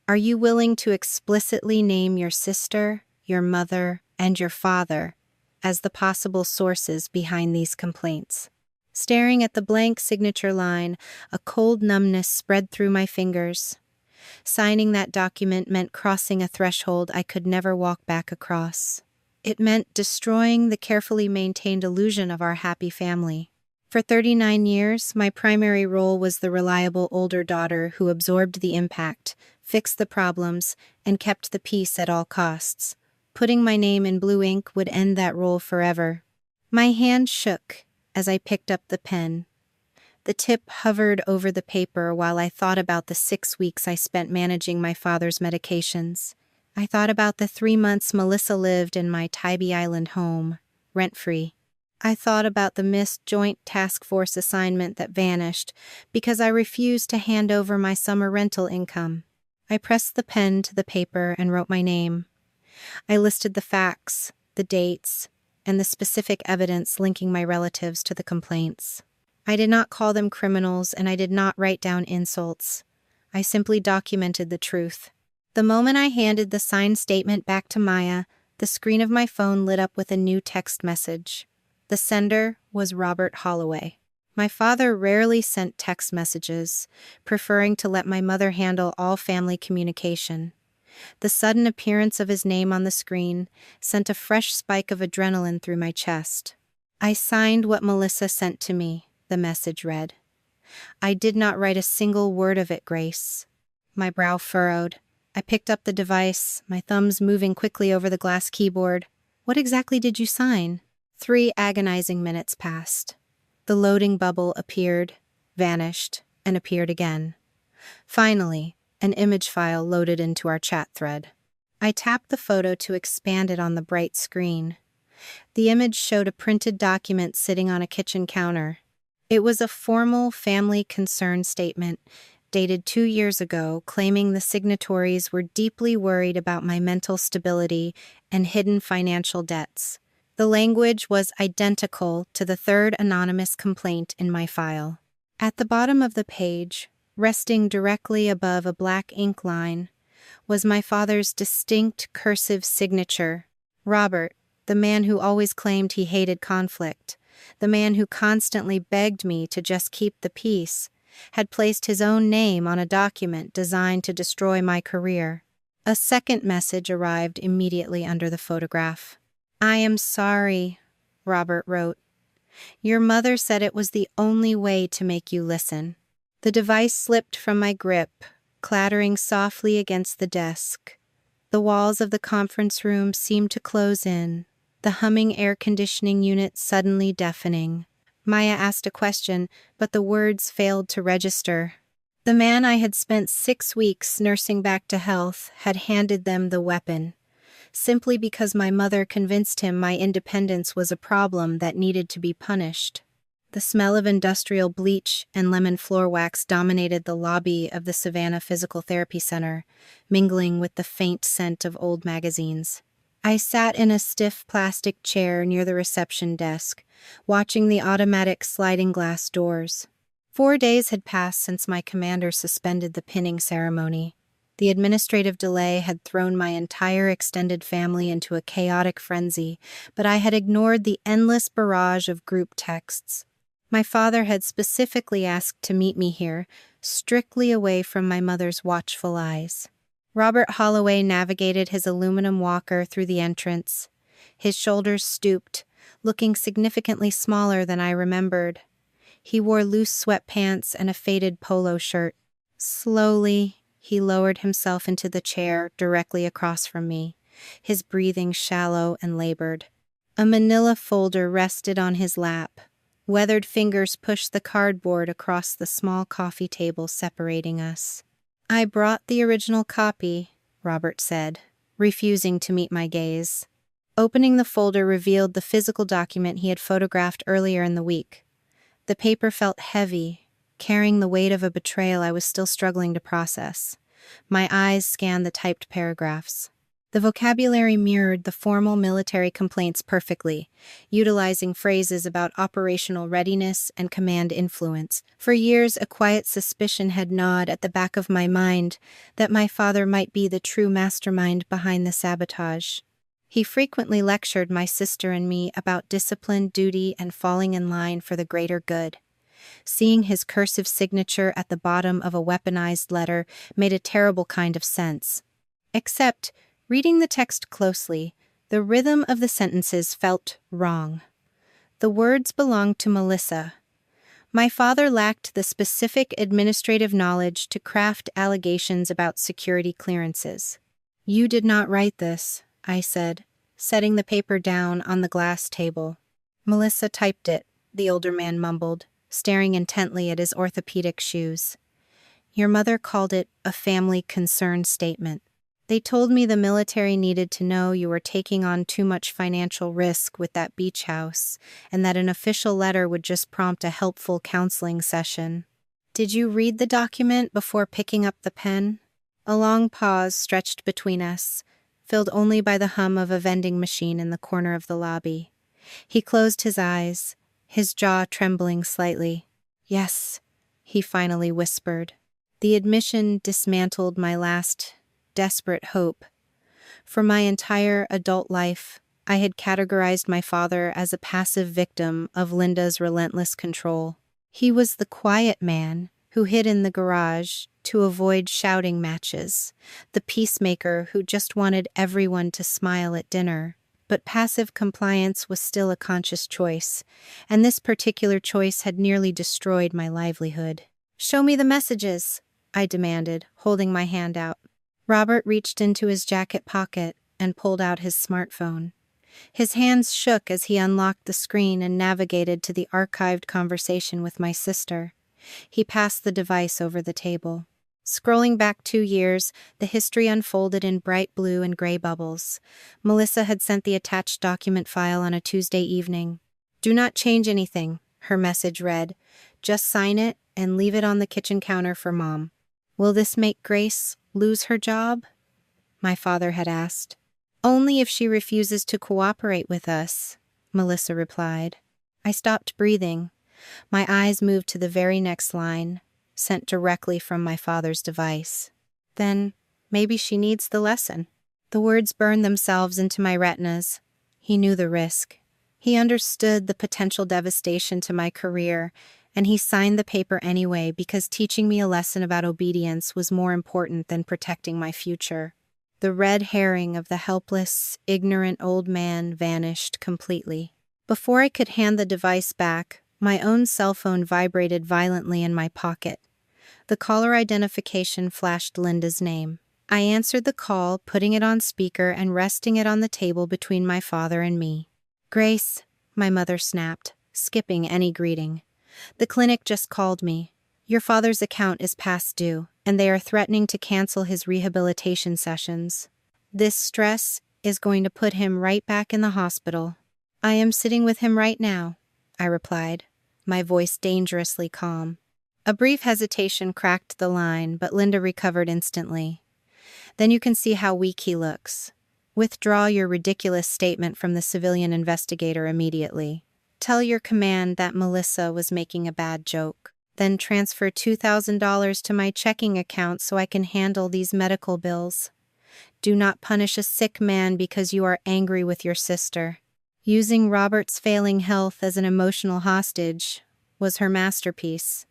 Are you willing to explicitly name your sister, your mother, and your father as the possible sources behind these complaints?" Staring at the blank signature line, a cold numbness spread through my fingers. Signing that document meant crossing a threshold I could never walk back across. It meant destroying the carefully maintained illusion of our happy family. For 39 years, my primary role was the reliable older daughter who absorbed the impact, fixed the problems, and kept the peace at all costs. Putting my name in blue ink would end that role forever. My hand shook as I picked up the pen. The tip hovered over the paper while I thought about the 6 weeks I spent managing my father's medications. I thought about the 3 months Melissa lived in my Tybee Island home, rent-free. I thought about the missed joint task force assignment that vanished because I refused to hand over my summer rental income. I pressed the pen to the paper and wrote my name. I listed the facts, the dates, and the specific evidence linking my relatives to the complaints. I did not call them criminals, and I did not write down insults. I simply documented the truth. The moment I handed the signed statement back to Maya, the screen of my phone lit up with a new text message. The sender was Robert Holloway. My father rarely sent text messages, preferring to let my mother handle all family communication. The sudden appearance of his name on the screen sent a fresh spike of adrenaline through my chest. I signed what Melissa sent to me, the message read. I did not write a single word of it, Grace. My brow furrowed. I picked up the device, my thumbs moving quickly over the glass keyboard. What exactly did you sign? 3 agonizing minutes passed. The loading bubble appeared, vanished, and appeared again. Finally, an image file loaded into our chat thread. I tapped the photo to expand it on the bright screen. The image showed a printed document sitting on a kitchen counter. It was a formal family concern statement dated 2 years ago, claiming the signatories were deeply worried about my mental stability and hidden financial debts. The language was identical to the 3rd anonymous complaint in my file. At the bottom of the page, resting directly above a black ink line, was my father's distinct cursive signature. Robert, the man who always claimed he hated conflict, the man who constantly begged me to just keep the peace, had placed his own name on a document designed to destroy my career. A second message arrived immediately under the photograph. I am sorry, Robert wrote. Your mother said it was the only way to make you listen. The device slipped from my grip, clattering softly against the desk. The walls of the conference room seemed to close in, the humming air conditioning unit suddenly deafening. Maya asked a question, but the words failed to register. The man I had spent 6 weeks nursing back to health had handed them the weapon, simply because my mother convinced him my independence was a problem that needed to be punished. The smell of industrial bleach and lemon floor wax dominated the lobby of the Savannah Physical Therapy Center, mingling with the faint scent of old magazines. I sat in a stiff plastic chair near the reception desk, watching the automatic sliding glass doors. 4 days had passed since my commander suspended the pinning ceremony. The administrative delay had thrown my entire extended family into a chaotic frenzy, but I had ignored the endless barrage of group texts. My father had specifically asked to meet me here, strictly away from my mother's watchful eyes. Robert Holloway navigated his aluminum walker through the entrance. His shoulders stooped, looking significantly smaller than I remembered. He wore loose sweatpants and a faded polo shirt. Slowly, he lowered himself into the chair directly across from me, his breathing shallow and labored. A manila folder rested on his lap. Weathered fingers pushed the cardboard across the small coffee table separating us. I brought the original copy, Robert said, refusing to meet my gaze. Opening the folder revealed the physical document he had photographed earlier in the week. The paper felt heavy, carrying the weight of a betrayal I was still struggling to process. My eyes scanned the typed paragraphs. The vocabulary mirrored the formal military complaints perfectly, utilizing phrases about operational readiness and command influence. For years, a quiet suspicion had gnawed at the back of my mind that my father might be the true mastermind behind the sabotage. He frequently lectured my sister and me about discipline, duty, and falling in line for the greater good. Seeing his cursive signature at the bottom of a weaponized letter made a terrible kind of sense. Except, reading the text closely, The rhythm of the sentences felt wrong. The words belonged to Melissa. My father lacked the specific administrative knowledge to craft allegations about security clearances. "You did not write this," I said, setting the paper down on the glass table. "Melissa typed it," the older man mumbled, staring intently at his orthopedic shoes. "Your mother called it a family concern statement. They told me the military needed to know you were taking on too much financial risk with that beach house, and that an official letter would just prompt a helpful counseling session. Did you read the document before picking up the pen?" A long pause stretched between us, filled only by the hum of a vending machine in the corner of the lobby. He closed his eyes, his jaw trembling slightly. "Yes," he finally whispered. The admission dismantled my last desperate hope. For my entire adult life, I had categorized my father as a passive victim of Linda's relentless control. He was the quiet man who hid in the garage to avoid shouting matches, the peacemaker who just wanted everyone to smile at dinner. But passive compliance was still a conscious choice, and this particular choice had nearly destroyed my livelihood. "Show me the messages," I demanded, holding my hand out. Robert reached into his jacket pocket and pulled out his smartphone. His hands shook as he unlocked the screen and navigated to the archived conversation with my sister. He passed the device over the table. Scrolling back 2 years, the history unfolded in bright blue and gray bubbles. Melissa had sent the attached document file on a Tuesday evening. "Do not change anything," her message read. "Just sign it and leave it on the kitchen counter for Mom." "Will this make Grace lose her job?" my father had asked. "Only if she refuses to cooperate with us," Melissa replied. I stopped breathing. My eyes moved to the very next line, sent directly from my father's device. "Then maybe she needs the lesson." The words burned themselves into my retinas. He knew the risk. He understood the potential devastation to my career, and he signed the paper anyway because teaching me a lesson about obedience was more important than protecting my future. The red herring of the helpless, ignorant old man vanished completely. Before I could hand the device back, my own cell phone vibrated violently in my pocket. The caller identification flashed Linda's name. I answered the call, putting it on speaker and resting it on the table between my father and me. "Grace," my mother snapped, skipping any greeting. "The clinic just called me. Your father's account is past due, and they are threatening to cancel his rehabilitation sessions. This stress is going to put him right back in the hospital." "I am sitting with him right now," I replied, my voice dangerously calm. A brief hesitation cracked the line, but Linda recovered instantly. "Then you can see how weak he looks. Withdraw your ridiculous statement from the civilian investigator immediately. Tell your command that Melissa was making a bad joke. Then transfer $2,000 to my checking account so I can handle these medical bills. Do not punish a sick man because you are angry with your sister." Using Robert's failing health as an emotional hostage was her masterpiece.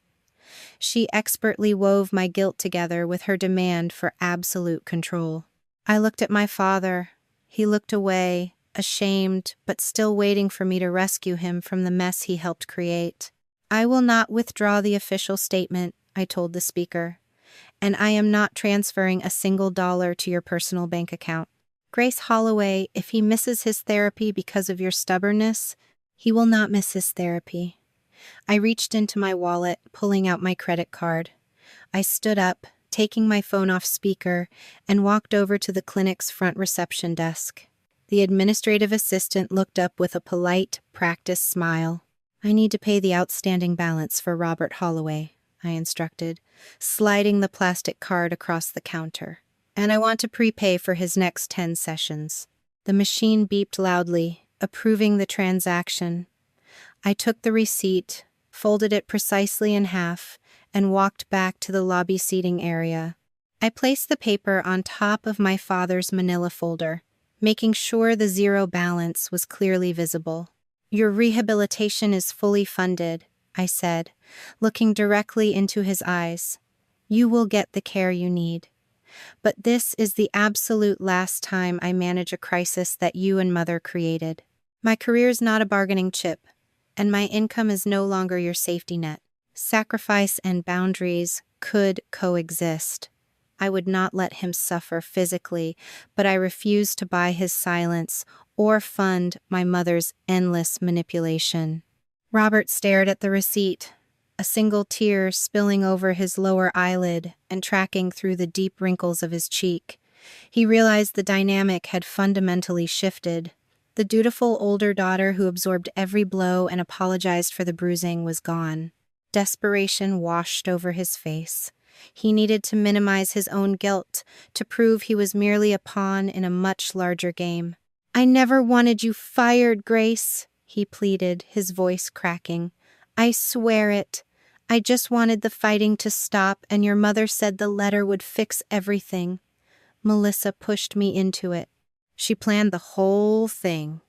She expertly wove my guilt together with her demand for absolute control. I looked at my father. He looked away, ashamed, but still waiting for me to rescue him from the mess he helped create. "I will not withdraw the official statement," I told the speaker, "and I am not transferring a single dollar to your personal bank account. Grace Holloway, if he misses his therapy because of your stubbornness, he will not miss his therapy." I reached into my wallet, pulling out my credit card. I stood up, taking my phone off speaker, and walked over to the clinic's front reception desk. The administrative assistant looked up with a polite, practiced smile. "I need to pay the outstanding balance for Robert Holloway," I instructed, sliding the plastic card across the counter. "And I want to prepay for his next 10 sessions." The machine beeped loudly, approving the transaction. I took the receipt, folded it precisely in half, and walked back to the lobby seating area. I placed the paper on top of my father's manila folder, making sure the zero balance was clearly visible. "Your rehabilitation is fully funded," I said, looking directly into his eyes. "You will get the care you need. But this is the absolute last time I manage a crisis that you and Mother created. My career's not a bargaining chip, and my income is no longer your safety net. Sacrifice and boundaries could coexist. I would not let him suffer physically, but I refuse to buy his silence or fund my mother's endless manipulation. Robert stared at the receipt, a single tear spilling over his lower eyelid and tracking through the deep wrinkles of his cheek. He realized the dynamic had fundamentally shifted. The dutiful older daughter who absorbed every blow and apologized for the bruising was gone. Desperation washed over his face. He needed to minimize his own guilt, to prove he was merely a pawn in a much larger game. "I never wanted you fired, Grace," he pleaded, his voice cracking. "I swear it. I just wanted the fighting to stop, and your mother said the letter would fix everything. Melissa pushed me into it. She planned the whole thing.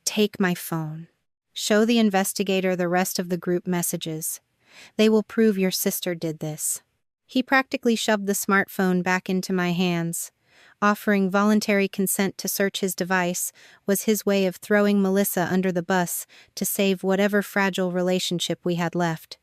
Take my phone. Show the investigator the rest of the group messages. They will prove your sister did this." He practically shoved the smartphone back into my hands. Offering voluntary consent to search his device was his way of throwing Melissa under the bus to save whatever fragile relationship we had left.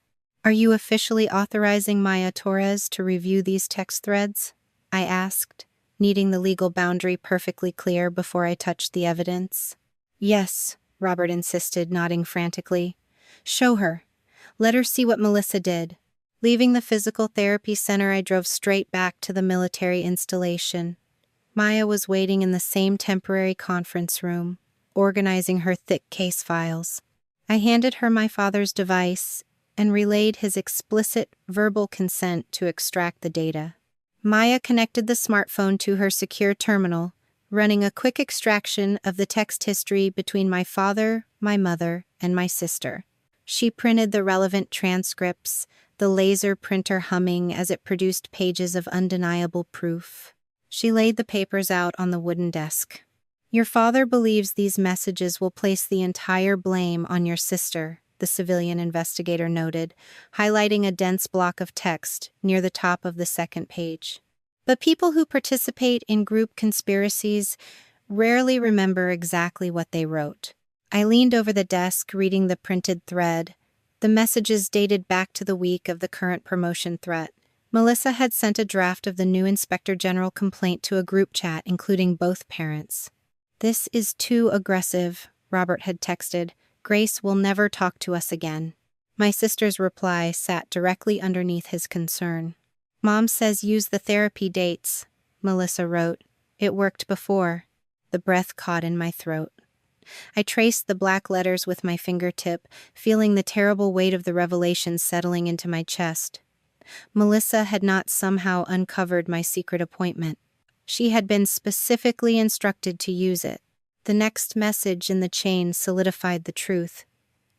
"Are you officially authorizing Maya Torres to review these text threads?" I asked, needing the legal boundary perfectly clear before I touched the evidence. "Yes," Robert insisted, nodding frantically. "Show her. Let her see what Melissa did." Leaving the physical therapy center, I drove straight back to the military installation. Maya was waiting in the same temporary conference room, organizing her thick case files. I handed her my father's device and relayed his explicit verbal consent to extract the data. Maya connected the smartphone to her secure terminal, running a quick extraction of the text history between my father, my mother, and my sister. She printed the relevant transcripts, the laser printer humming as it produced pages of undeniable proof. She laid the papers out on the wooden desk. "Your father believes these messages will place the entire blame on your sister," the civilian investigator noted, highlighting a dense block of text near the top of the second page. "But people who participate in group conspiracies rarely remember exactly what they wrote." I leaned over the desk, reading the printed thread. The messages dated back to the week of the current promotion threat. Melissa had sent a draft of the new Inspector General complaint to a group chat, including both parents. "This is too aggressive," Robert had texted. "Grace will never talk to us again." My sister's reply sat directly underneath his concern. "Mom says use the therapy dates," Melissa wrote. "It worked before." The breath caught in my throat. I traced the black letters with my fingertip, feeling the terrible weight of the revelation settling into my chest. Melissa had not somehow uncovered my secret appointment. She had been specifically instructed to use it. The next message in the chain solidified the truth.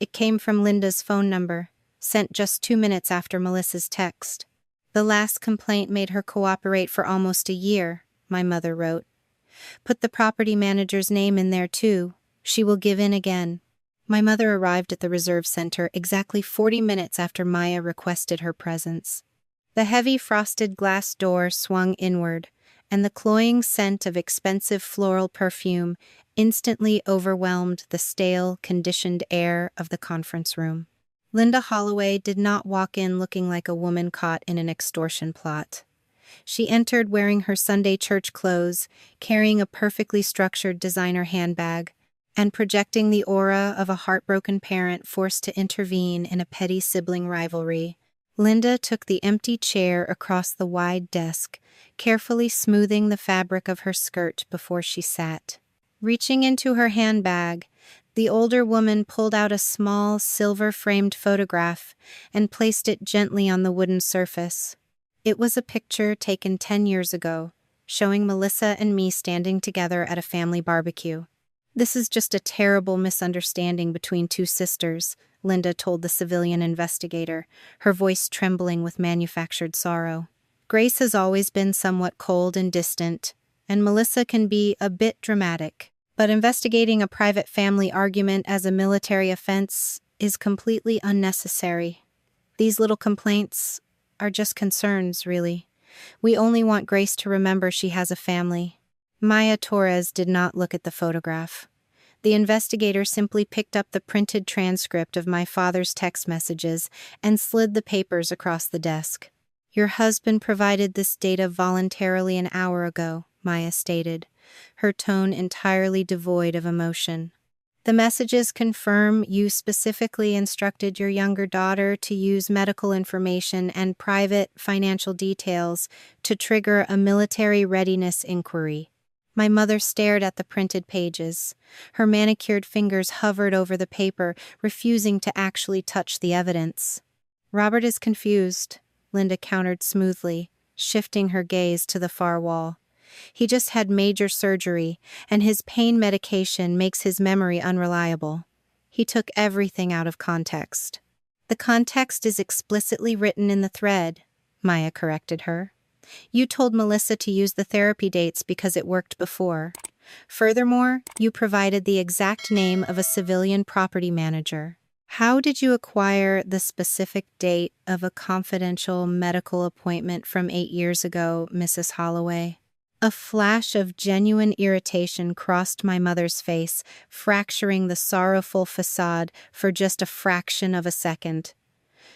It came from Linda's phone number, sent just 2 minutes after Melissa's text. "The last complaint made her cooperate for almost a year," my mother wrote. "Put the property manager's name in there too. She will give in again." My mother arrived at the reserve center exactly 40 minutes after Maya requested her presence. The heavy frosted glass door swung inward, and the cloying scent of expensive floral perfume instantly overwhelmed the stale, conditioned air of the conference room. Linda Holloway did not walk in looking like a woman caught in an extortion plot. She entered wearing her Sunday church clothes, carrying a perfectly structured designer handbag, and projecting the aura of a heartbroken parent forced to intervene in a petty sibling rivalry. Linda took the empty chair across the wide desk, carefully smoothing the fabric of her skirt before she sat. Reaching into her handbag, the older woman pulled out a small, silver-framed photograph and placed it gently on the wooden surface. It was a picture taken 10 years ago, showing Melissa and me standing together at a family barbecue. "This is just a terrible misunderstanding between two sisters," Linda told the civilian investigator, her voice trembling with manufactured sorrow. "Grace has always been somewhat cold and distant, and Melissa can be a bit dramatic. But investigating a private family argument as a military offense is completely unnecessary. These little complaints are just concerns, really. We only want Grace to remember she has a family." Maya Torres did not look at the photograph. The investigator simply picked up the printed transcript of my father's text messages and slid the papers across the desk. "Your husband provided this data voluntarily an hour ago," Maya stated, her tone entirely devoid of emotion. "The messages confirm you specifically instructed your younger daughter to use medical information and private financial details to trigger a military readiness inquiry." My mother stared at the printed pages. Her manicured fingers hovered over the paper, refusing to actually touch the evidence. "Robert is confused," Linda countered smoothly, shifting her gaze to the far wall. "He just had major surgery, and his pain medication makes his memory unreliable. He took everything out of context." "The context is explicitly written in the thread," Maya corrected her. "You told Melissa to use the therapy dates because it worked before. Furthermore, you provided the exact name of a civilian property manager. How did you acquire the specific date of a confidential medical appointment from 8 years ago, Mrs. Holloway?" A flash of genuine irritation crossed my mother's face, fracturing the sorrowful facade for just a fraction of a second.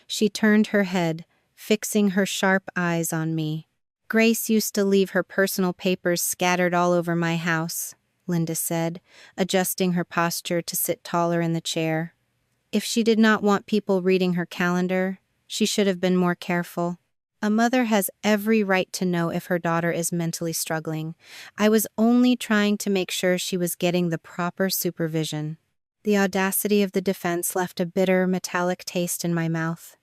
She turned her head, fixing her sharp eyes on me. "Grace used to leave her personal papers scattered all over my house," Linda said, adjusting her posture to sit taller in the chair. "If she did not want people reading her calendar, she should have been more careful. A mother has every right to know if her daughter is mentally struggling. I was only trying to make sure she was getting the proper supervision." The audacity of the defense left a bitter, metallic taste in my mouth.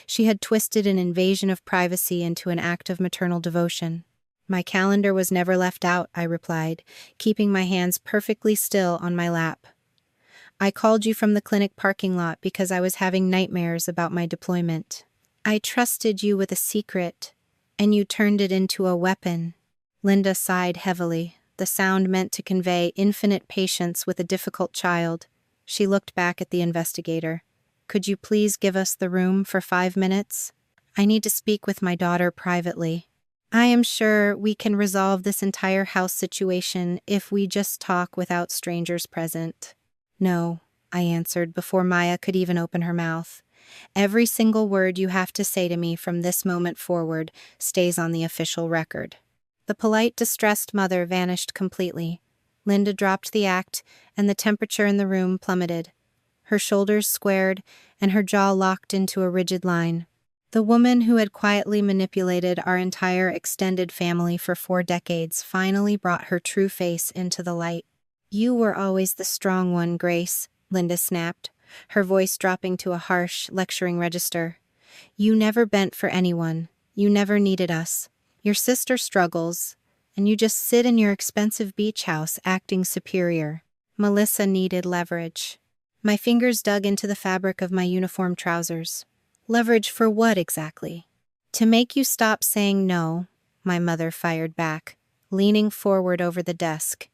She had twisted an invasion of privacy into an act of maternal devotion. "My calendar was never left out," I replied, keeping my hands perfectly still on my lap. "I called you from the clinic parking lot because I was having nightmares about my deployment. I trusted you with a secret, and you turned it into a weapon." Linda sighed heavily, the sound meant to convey infinite patience with a difficult child. She looked back at the investigator. "Could you please give us the room for 5 minutes? I need to speak with my daughter privately. I am sure we can resolve this entire house situation if we just talk without strangers present." "No," I answered before Maya could even open her mouth. "Every single word you have to say to me from this moment forward stays on the official record." The polite, distressed mother vanished completely. Linda dropped the act, and the temperature in the room plummeted. Her shoulders squared, and her jaw locked into a rigid line. The woman who had quietly manipulated our entire extended family for 4 decades finally brought her true face into the light. "You were always the strong one, Grace," Linda snapped, her voice dropping to a harsh, lecturing register. "You never bent for anyone. You never needed us. Your sister struggles, and you just sit in your expensive beach house acting superior. Melissa needed leverage." My fingers dug into the fabric of my uniform trousers. "Leverage for what exactly?" "To make you stop saying no," my mother fired back, leaning forward over the desk.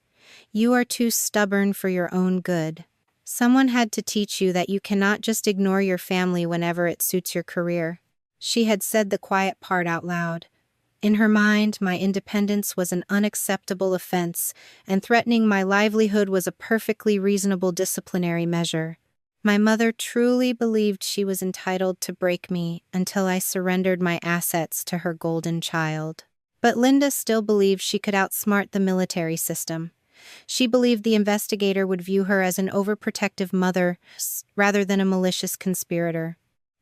"You are too stubborn for your own good. Someone had to teach you that you cannot just ignore your family whenever it suits your career." She had said the quiet part out loud. In her mind, my independence was an unacceptable offense, and threatening my livelihood was a perfectly reasonable disciplinary measure. My mother truly believed she was entitled to break me until I surrendered my assets to her golden child. But Linda still believed she could outsmart the military system. She believed the investigator would view her as an overprotective mother rather than a malicious conspirator.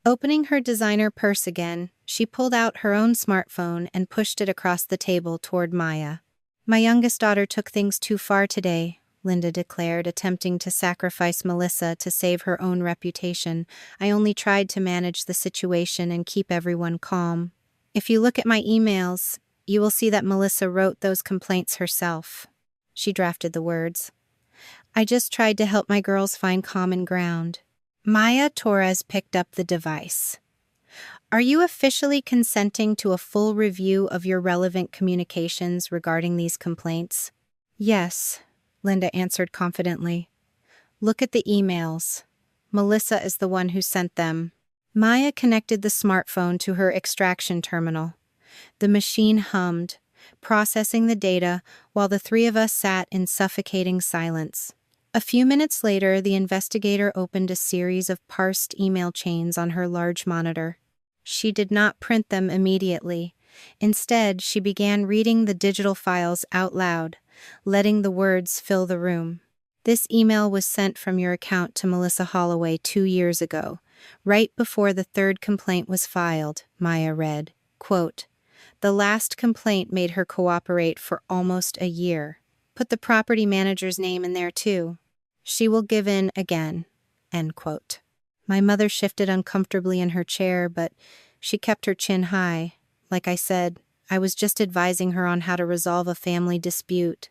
Opening her designer purse again, she pulled out her own smartphone and pushed it across the table toward Maya. "My youngest daughter took things too far today," Linda declared, attempting to sacrifice Melissa to save her own reputation. "I only tried to manage the situation and keep everyone calm. If you look at my emails, you will see that Melissa wrote those complaints herself." She drafted the words. "I just tried to help my girls find common ground." Maya Torres picked up the device. "Are you officially consenting to a full review of your relevant communications regarding these complaints?" "Yes," Linda answered confidently. "Look at the emails. Melissa is the one who sent them." Maya connected the smartphone to her extraction terminal. The machine hummed, processing the data while the three of us sat in suffocating silence. A few minutes later, the investigator opened a series of parsed email chains on her large monitor. She did not print them immediately. Instead, she began reading the digital files out loud, letting the words fill the room. This email was sent from your account to Melissa Holloway 2 years ago, right before the third complaint was filed, Maya read. Quote, "The last complaint made her cooperate for almost a year. Put the property manager's name in there too. She will give in again." End quote. My mother shifted uncomfortably in her chair, but she kept her chin high. Like I said, I was just advising her on how to resolve a family dispute.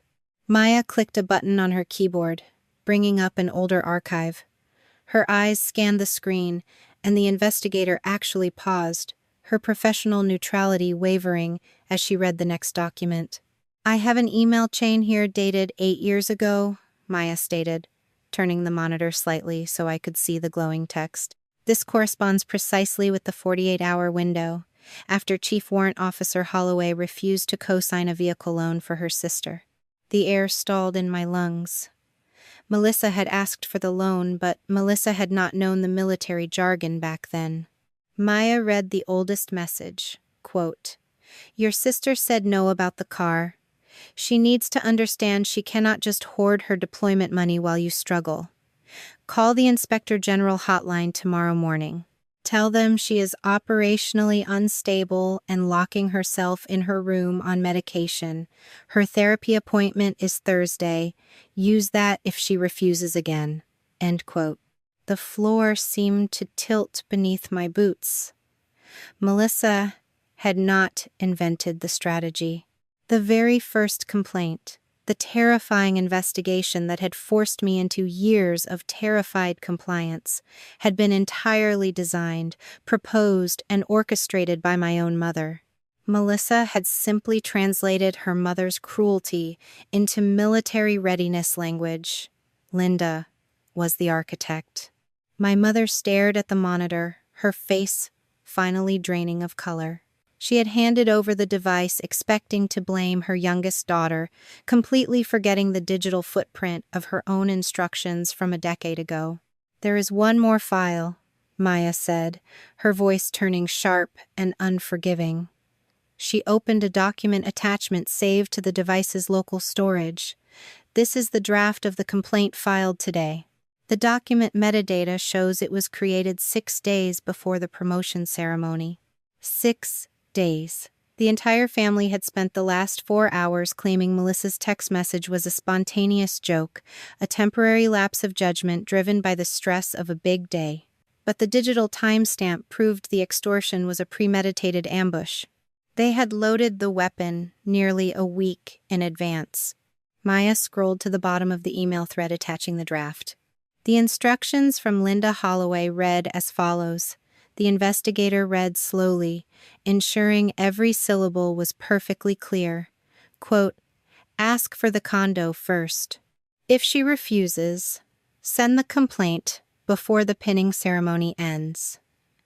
Maya clicked a button on her keyboard, bringing up an older archive. Her eyes scanned the screen, and the investigator actually paused, her professional neutrality wavering as she read the next document. "I have an email chain here dated 8 years ago," Maya stated, turning the monitor slightly so I could see the glowing text. "This corresponds precisely with the 48-hour window, after Chief Warrant Officer Holloway refused to co-sign a vehicle loan for her sister." The air stalled in my lungs. Melissa had asked for the loan, but Melissa had not known the military jargon back then. Maya read the oldest message. Quote, "Your sister said no about the car. She needs to understand she cannot just hoard her deployment money while you struggle. Call the Inspector General hotline tomorrow morning. Tell them she is operationally unstable and locking herself in her room on medication. Her therapy appointment is Thursday. Use that if she refuses again." End quote. The floor seemed to tilt beneath my boots. Melissa had not invented the strategy. The very first complaint, the terrifying investigation that had forced me into years of terrified compliance, had been entirely designed, proposed, and orchestrated by my own mother. Melissa had simply translated her mother's cruelty into military readiness language. Linda was the architect. My mother stared at the monitor, her face finally draining of color. She had handed over the device expecting to blame her youngest daughter, completely forgetting the digital footprint of her own instructions from a decade ago. "There is one more file," Maya said, her voice turning sharp and unforgiving. She opened a document attachment saved to the device's local storage. "This is the draft of the complaint filed today. The document metadata shows it was created 6 days before the promotion ceremony." 6 days. The entire family had spent the last 4 hours claiming Melissa's text message was a spontaneous joke, a temporary lapse of judgment driven by the stress of a big day. But the digital timestamp proved the extortion was a premeditated ambush. They had loaded the weapon nearly a week in advance. Maya scrolled to the bottom of the email thread attaching the draft. The instructions from Linda Holloway read as follows. The investigator read slowly, ensuring every syllable was perfectly clear. Quote, "Ask for the condo first. If she refuses, send the complaint before the pinning ceremony ends."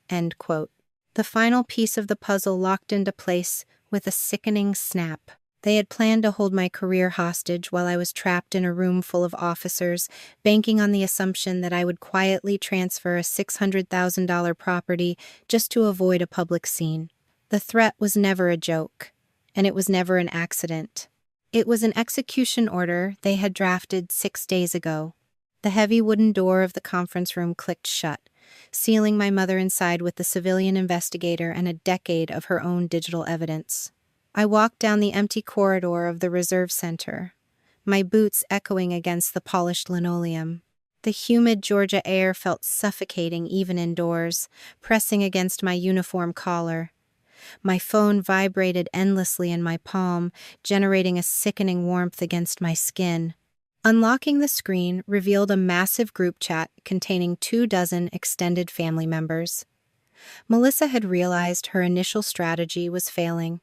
End quote. The final piece of the puzzle locked into place with a sickening snap. They had planned to hold my career hostage while I was trapped in a room full of officers, banking on the assumption that I would quietly transfer a $600,000 property just to avoid a public scene. The threat was never a joke, and it was never an accident. It was an execution order they had drafted 6 days ago. The heavy wooden door of the conference room clicked shut, sealing my mother inside with the civilian investigator and a decade of her own digital evidence. I walked down the empty corridor of the Reserve Center, my boots echoing against the polished linoleum. The humid Georgia air felt suffocating even indoors, pressing against my uniform collar. My phone vibrated endlessly in my palm, generating a sickening warmth against my skin. Unlocking the screen revealed a massive group chat containing 24 extended family members. Melissa had realized her initial strategy was failing.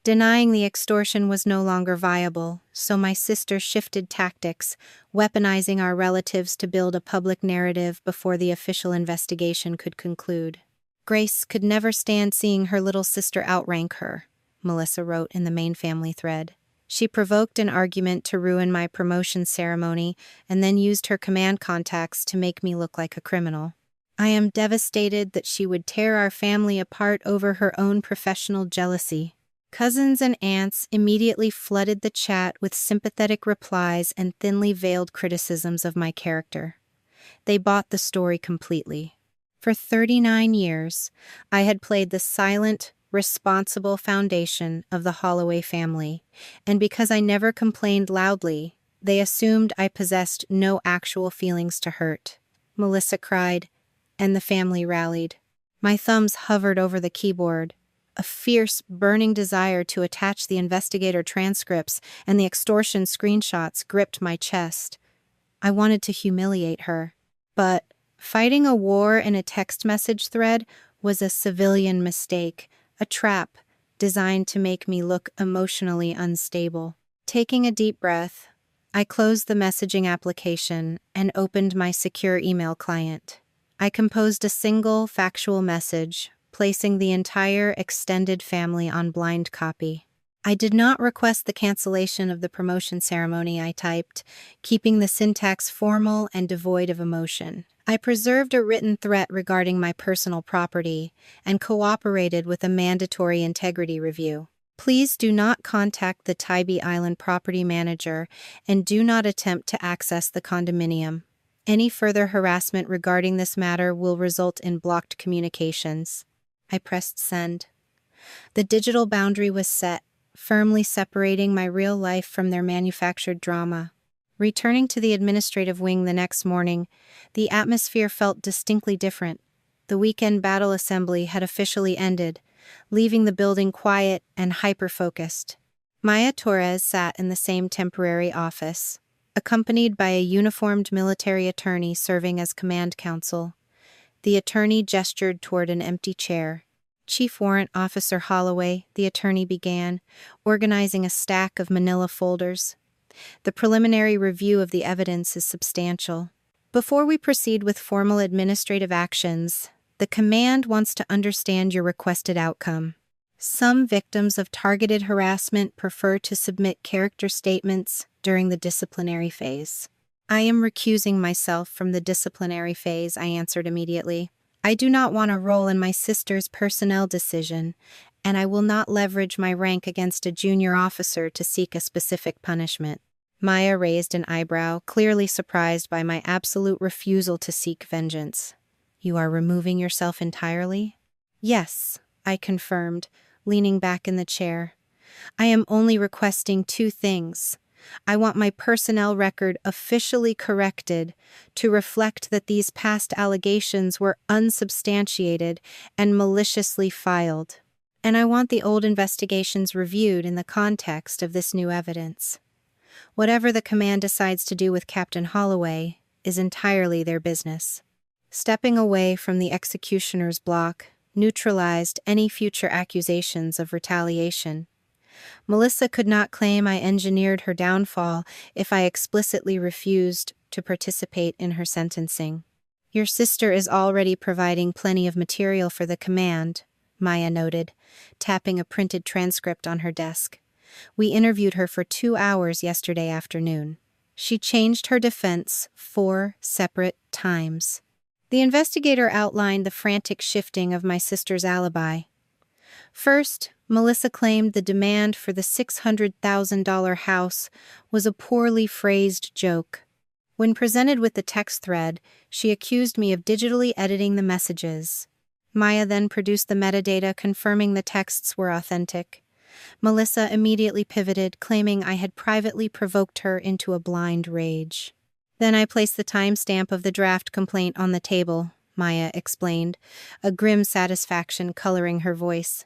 Denying the extortion was no longer viable, so my sister shifted tactics, weaponizing our relatives to build a public narrative before the official investigation could conclude. Grace could never stand seeing her little sister outrank her, Melissa wrote in the main family thread. She provoked an argument to ruin my promotion ceremony and then used her command contacts to make me look like a criminal. I am devastated that she would tear our family apart over her own professional jealousy. Cousins and aunts immediately flooded the chat with sympathetic replies and thinly veiled criticisms of my character. They bought the story completely. For 39 years, I had played the silent, responsible foundation of the Holloway family, and because I never complained loudly, they assumed I possessed no actual feelings to hurt. Melissa cried, and the family rallied. My thumbs hovered over the keyboard. A fierce, burning desire to attach the investigator transcripts and the extortion screenshots gripped my chest. I wanted to humiliate her, but fighting a war in a text message thread was a civilian mistake, a trap designed to make me look emotionally unstable. Taking a deep breath, I closed the messaging application and opened my secure email client. I composed a single, factual message, placing the entire extended family on blind copy. I did not request the cancellation of the promotion ceremony, I typed, keeping the syntax formal and devoid of emotion. I preserved a written threat regarding my personal property and cooperated with a mandatory integrity review. Please do not contact the Tybee Island property manager and do not attempt to access the condominium. Any further harassment regarding this matter will result in blocked communications. I pressed send. The digital boundary was set, firmly separating my real life from their manufactured drama. Returning to the administrative wing the next morning, the atmosphere felt distinctly different. The weekend battle assembly had officially ended, leaving the building quiet and hyper-focused. Maya Torres sat in the same temporary office, accompanied by a uniformed military attorney serving as command counsel. The attorney gestured toward an empty chair. Chief Warrant Officer Holloway, the attorney began, organizing a stack of manila folders. The preliminary review of the evidence is substantial. Before we proceed with formal administrative actions, the command wants to understand your requested outcome. Some victims of targeted harassment prefer to submit character statements during the disciplinary phase. I am recusing myself from the disciplinary phase, I answered immediately. I do not want a role in my sister's personnel decision, and I will not leverage my rank against a junior officer to seek a specific punishment. Maya raised an eyebrow, clearly surprised by my absolute refusal to seek vengeance. You are removing yourself entirely? Yes, I confirmed, leaning back in the chair. I am only requesting two things. I want my personnel record officially corrected to reflect that these past allegations were unsubstantiated and maliciously filed. And I want the old investigations reviewed in the context of this new evidence. Whatever the command decides to do with Captain Holloway is entirely their business. Stepping away from the executioner's block neutralized any future accusations of retaliation. Melissa could not claim I engineered her downfall if I explicitly refused to participate in her sentencing. Your sister is already providing plenty of material for the command, Maya noted, tapping a printed transcript on her desk. We interviewed her for 2 hours yesterday afternoon. She changed her defense 4 separate times. The investigator outlined the frantic shifting of my sister's alibi. First, Melissa claimed the demand for the $600,000 house was a poorly phrased joke. When presented with the text thread, she accused me of digitally editing the messages. Maya then produced the metadata confirming the texts were authentic. Melissa immediately pivoted, claiming I had privately provoked her into a blind rage. Then I placed the timestamp of the draft complaint on the table, Maya explained, a grim satisfaction coloring her voice.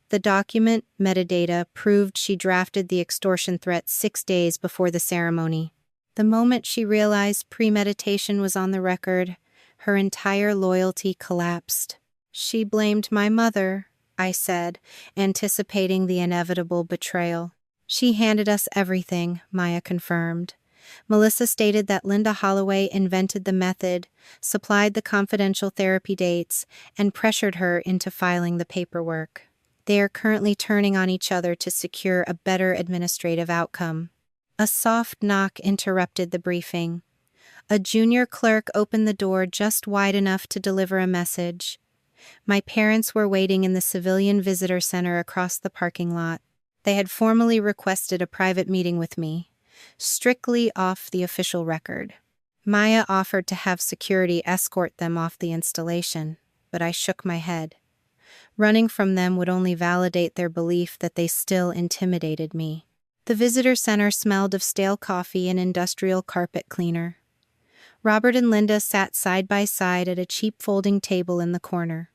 The document, metadata, proved she drafted the extortion threat 6 days before the ceremony. The moment she realized premeditation was on the record, her entire loyalty collapsed. She blamed my mother, I said, anticipating the inevitable betrayal. She handed us everything, Maya confirmed. Melissa stated that Linda Holloway invented the method, supplied the confidential therapy dates, and pressured her into filing the paperwork. They are currently turning on each other to secure a better administrative outcome. A soft knock interrupted the briefing. A junior clerk opened the door just wide enough to deliver a message. My parents were waiting in the civilian visitor center across the parking lot. They had formally requested a private meeting with me, strictly off the official record. Maya offered to have security escort them off the installation, but I shook my head. Running from them would only validate their belief that they still intimidated me. The visitor center smelled of stale coffee and industrial carpet cleaner. Robert and Linda sat side by side at a cheap folding table in the corner.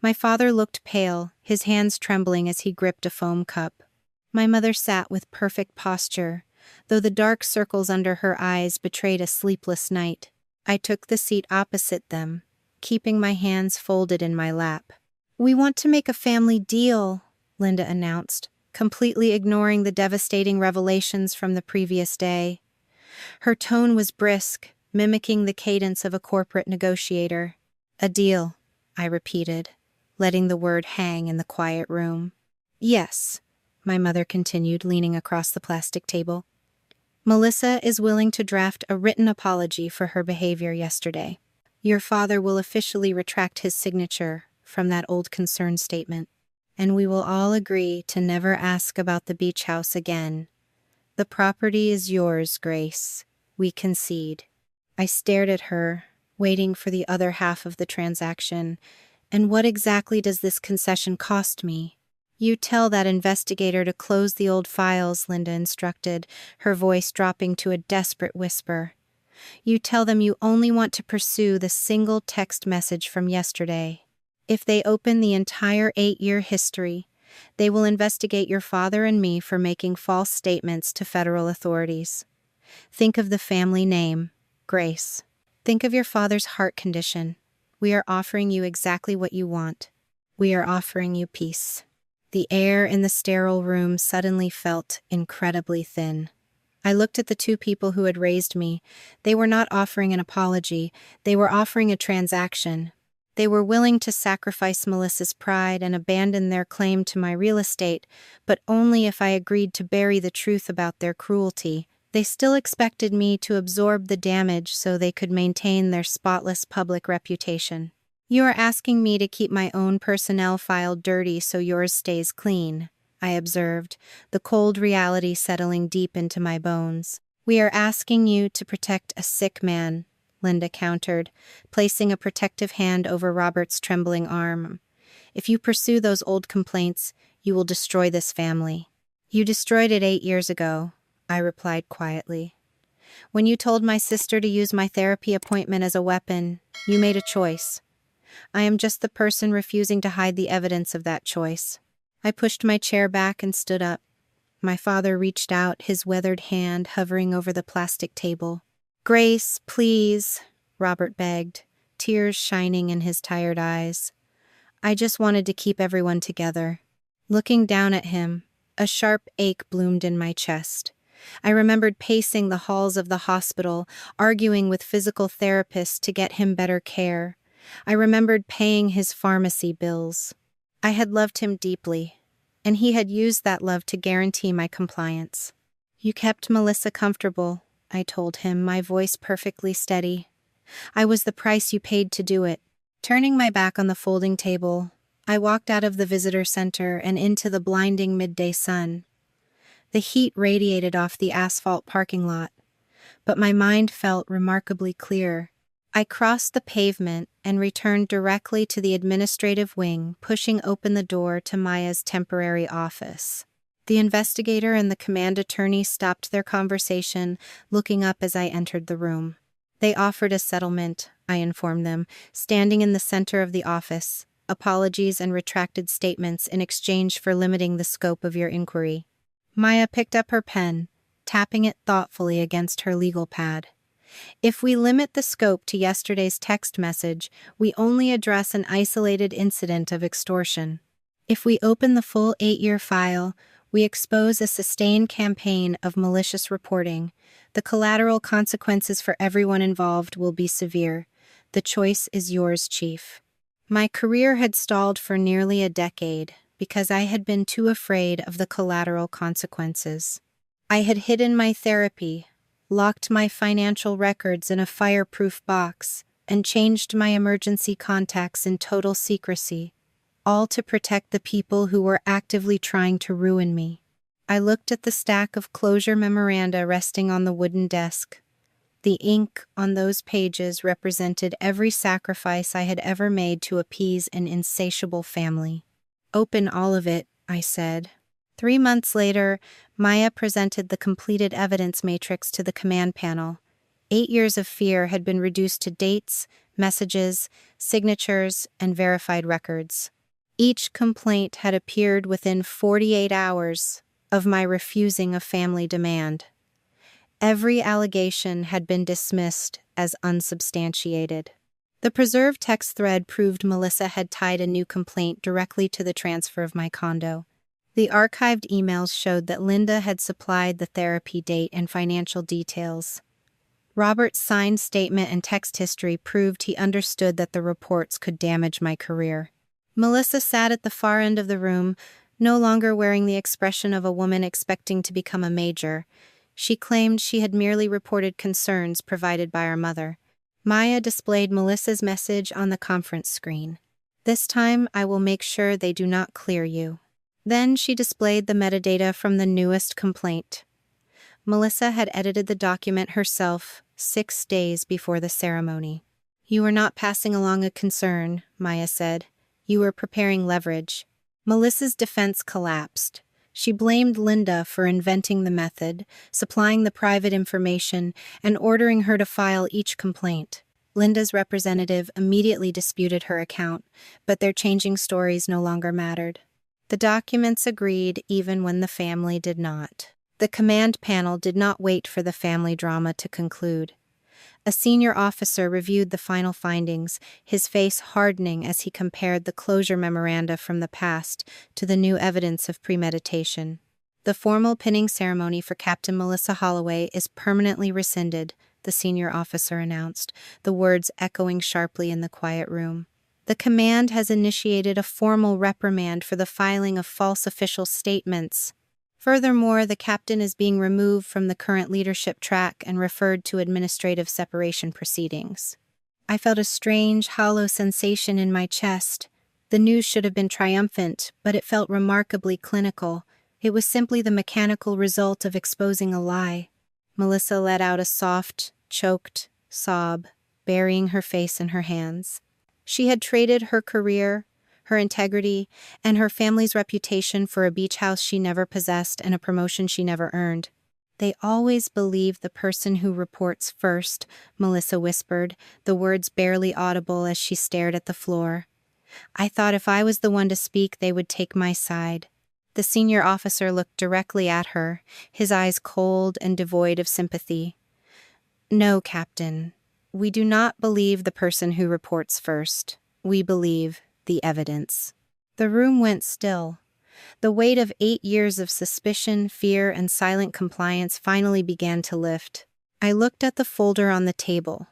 My father looked pale, his hands trembling as he gripped a foam cup. My mother sat with perfect posture, though the dark circles under her eyes betrayed a sleepless night. I took the seat opposite them, keeping my hands folded in my lap. "We want to make a family deal," Linda announced, completely ignoring the devastating revelations from the previous day. Her tone was brisk, mimicking the cadence of a corporate negotiator. "A deal," I repeated, letting the word hang in the quiet room. "Yes," my mother continued, leaning across the plastic table. "Melissa is willing to draft a written apology for her behavior yesterday. Your father will officially retract his signature from that old concern statement, and we will all agree to never ask about the beach house again. The property is yours, Grace. We concede." I stared at her, waiting for the other half of the transaction. "And what exactly does this concession cost me?" "You tell that investigator to close the old files," Linda instructed, her voice dropping to a desperate whisper. "You tell them you only want to pursue the single text message from yesterday. If they open the entire 8-year history, they will investigate your father and me for making false statements to federal authorities. Think of the family name, Grace. Think of your father's heart condition. We are offering you exactly what you want. We are offering you peace." The air in the sterile room suddenly felt incredibly thin. I looked at the two people who had raised me. They were not offering an apology. They were offering a transaction. They were willing to sacrifice Melissa's pride and abandon their claim to my real estate, but only if I agreed to bury the truth about their cruelty. They still expected me to absorb the damage so they could maintain their spotless public reputation. "You are asking me to keep my own personnel file dirty so yours stays clean," I observed, the cold reality settling deep into my bones. "We are asking you to protect a sick man," Linda countered, placing a protective hand over Robert's trembling arm. "If you pursue those old complaints, you will destroy this family." "You destroyed it 8 years ago," I replied quietly. "When you told my sister to use my therapy appointment as a weapon, you made a choice. I am just the person refusing to hide the evidence of that choice." I pushed my chair back and stood up. My father reached out, his weathered hand hovering over the plastic table. "Grace, please," Robert begged, tears shining in his tired eyes. "I just wanted to keep everyone together." Looking down at him, a sharp ache bloomed in my chest. I remembered pacing the halls of the hospital, arguing with physical therapists to get him better care. I remembered paying his pharmacy bills. I had loved him deeply, and he had used that love to guarantee my compliance. "You kept Melissa comfortable," I told him, my voice perfectly steady. "I was the price you paid to do it." Turning my back on the folding table, I walked out of the visitor center and into the blinding midday sun. The heat radiated off the asphalt parking lot, but my mind felt remarkably clear. I crossed the pavement and returned directly to the administrative wing, pushing open the door to Maya's temporary office. The investigator and the command attorney stopped their conversation, looking up as I entered the room. "They offered a settlement," I informed them, standing in the center of the office, "apologies and retracted statements in exchange for limiting the scope of your inquiry." Maya picked up her pen, tapping it thoughtfully against her legal pad. "If we limit the scope to yesterday's text message, we only address an isolated incident of extortion. If we open the full 8-year file, we expose a sustained campaign of malicious reporting. The collateral consequences for everyone involved will be severe. The choice is yours, Chief." My career had stalled for nearly a decade, because I had been too afraid of the collateral consequences. I had hidden my therapy, locked my financial records in a fireproof box, and changed my emergency contacts in total secrecy, all to protect the people who were actively trying to ruin me. I looked at the stack of closure memoranda resting on the wooden desk. The ink on those pages represented every sacrifice I had ever made to appease an insatiable family. "Open all of it," I said. 3 months later, Maya presented the completed evidence matrix to the command panel. 8 years of fear had been reduced to dates, messages, signatures, and verified records. Each complaint had appeared within 48 hours of my refusing a family demand. Every allegation had been dismissed as unsubstantiated. The preserved text thread proved Melissa had tied a new complaint directly to the transfer of my condo. The archived emails showed that Linda had supplied the therapy date and financial details. Robert's signed statement and text history proved he understood that the reports could damage my career. Melissa sat at the far end of the room, no longer wearing the expression of a woman expecting to become a major. She claimed she had merely reported concerns provided by our mother. Maya displayed Melissa's message on the conference screen. "This time I will make sure they do not clear you." Then she displayed the metadata from the newest complaint. Melissa had edited the document herself 6 days before the ceremony. "You were not passing along a concern," Maya said. "You were preparing leverage." Melissa's defense collapsed. She blamed Linda for inventing the method, supplying the private information, and ordering her to file each complaint. Linda's representative immediately disputed her account, but their changing stories no longer mattered. The documents agreed even when the family did not. The command panel did not wait for the family drama to conclude. A senior officer reviewed the final findings, his face hardening as he compared the closure memoranda from the past to the new evidence of premeditation. "The formal pinning ceremony for Captain Melissa Holloway is permanently rescinded," the senior officer announced, the words echoing sharply in the quiet room. "The command has initiated a formal reprimand for the filing of false official statements. Furthermore, the captain is being removed from the current leadership track and referred to administrative separation proceedings." I felt a strange, hollow sensation in my chest. The news should have been triumphant, but it felt remarkably clinical. It was simply the mechanical result of exposing a lie. Melissa let out a soft, choked sob, burying her face in her hands. She had traded her career, her integrity, and her family's reputation for a beach house she never possessed and a promotion she never earned. "They always believe the person who reports first," Melissa whispered, the words barely audible as she stared at the floor. "I thought if I was the one to speak, they would take my side." The senior officer looked directly at her, his eyes cold and devoid of sympathy. "No, Captain. We do not believe the person who reports first. We believe the evidence." The room went still. The weight of 8 years of suspicion, fear, and silent compliance finally began to lift. I looked at the folder on the table.